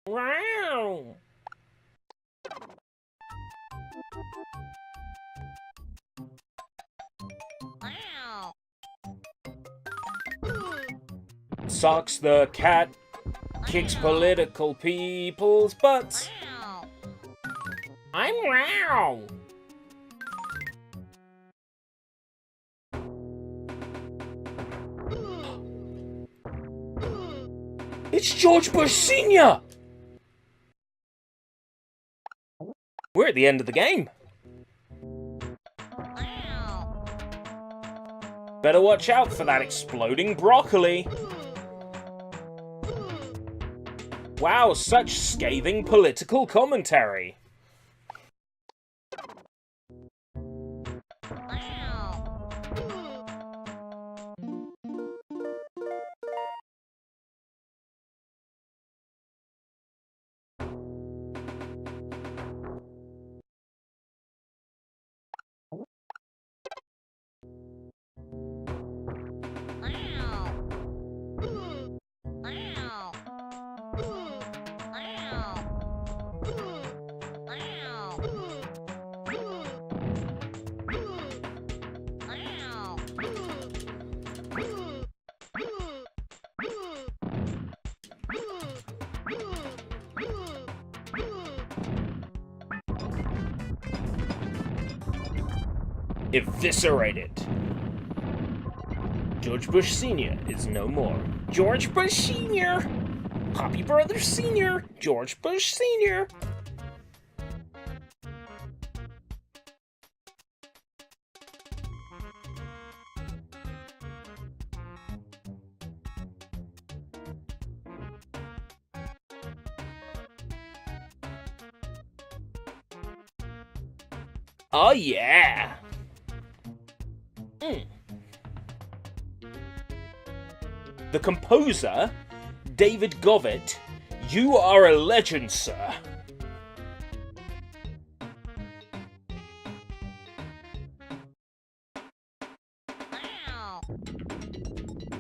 Wow. Socks the cat, kicks political people's butts. I'm wow. It's George Bush Sr. We're at the end of the game. Better watch out for that exploding broccoli. Wow, such scathing political commentary. Eviscerated. George Bush Sr. is no more. George Bush Sr. Poppy Brothers Sr. George Bush Sr. Oh yeah! The composer, David Govett, you are a legend, sir.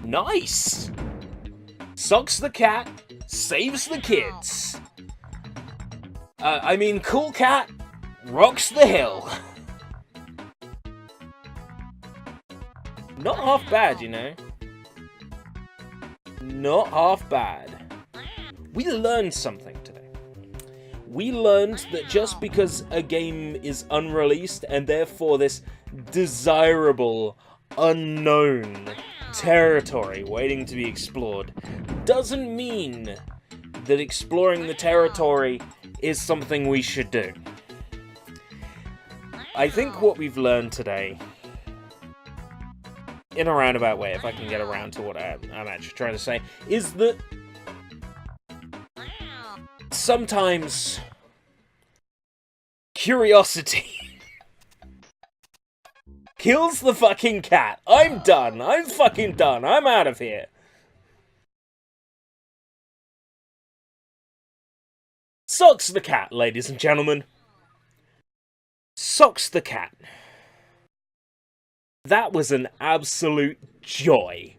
Nice! Socks the cat, saves the kids. I mean, cool cat, rocks the hill. Not half bad, you know. Not half bad. We learned something today. we learned that just because a game is unreleased and therefore this desirable, unknown territory waiting to be explored, doesn't mean that exploring the territory is something we should do. I think what we've learned today, in a roundabout way, if I can get around to what I'm actually trying to say, is that sometimes curiosity kills the fucking cat. I'm done. I'm fucking done. I'm out of here. Socks the cat, ladies and gentlemen. Socks the cat. That was an absolute joy.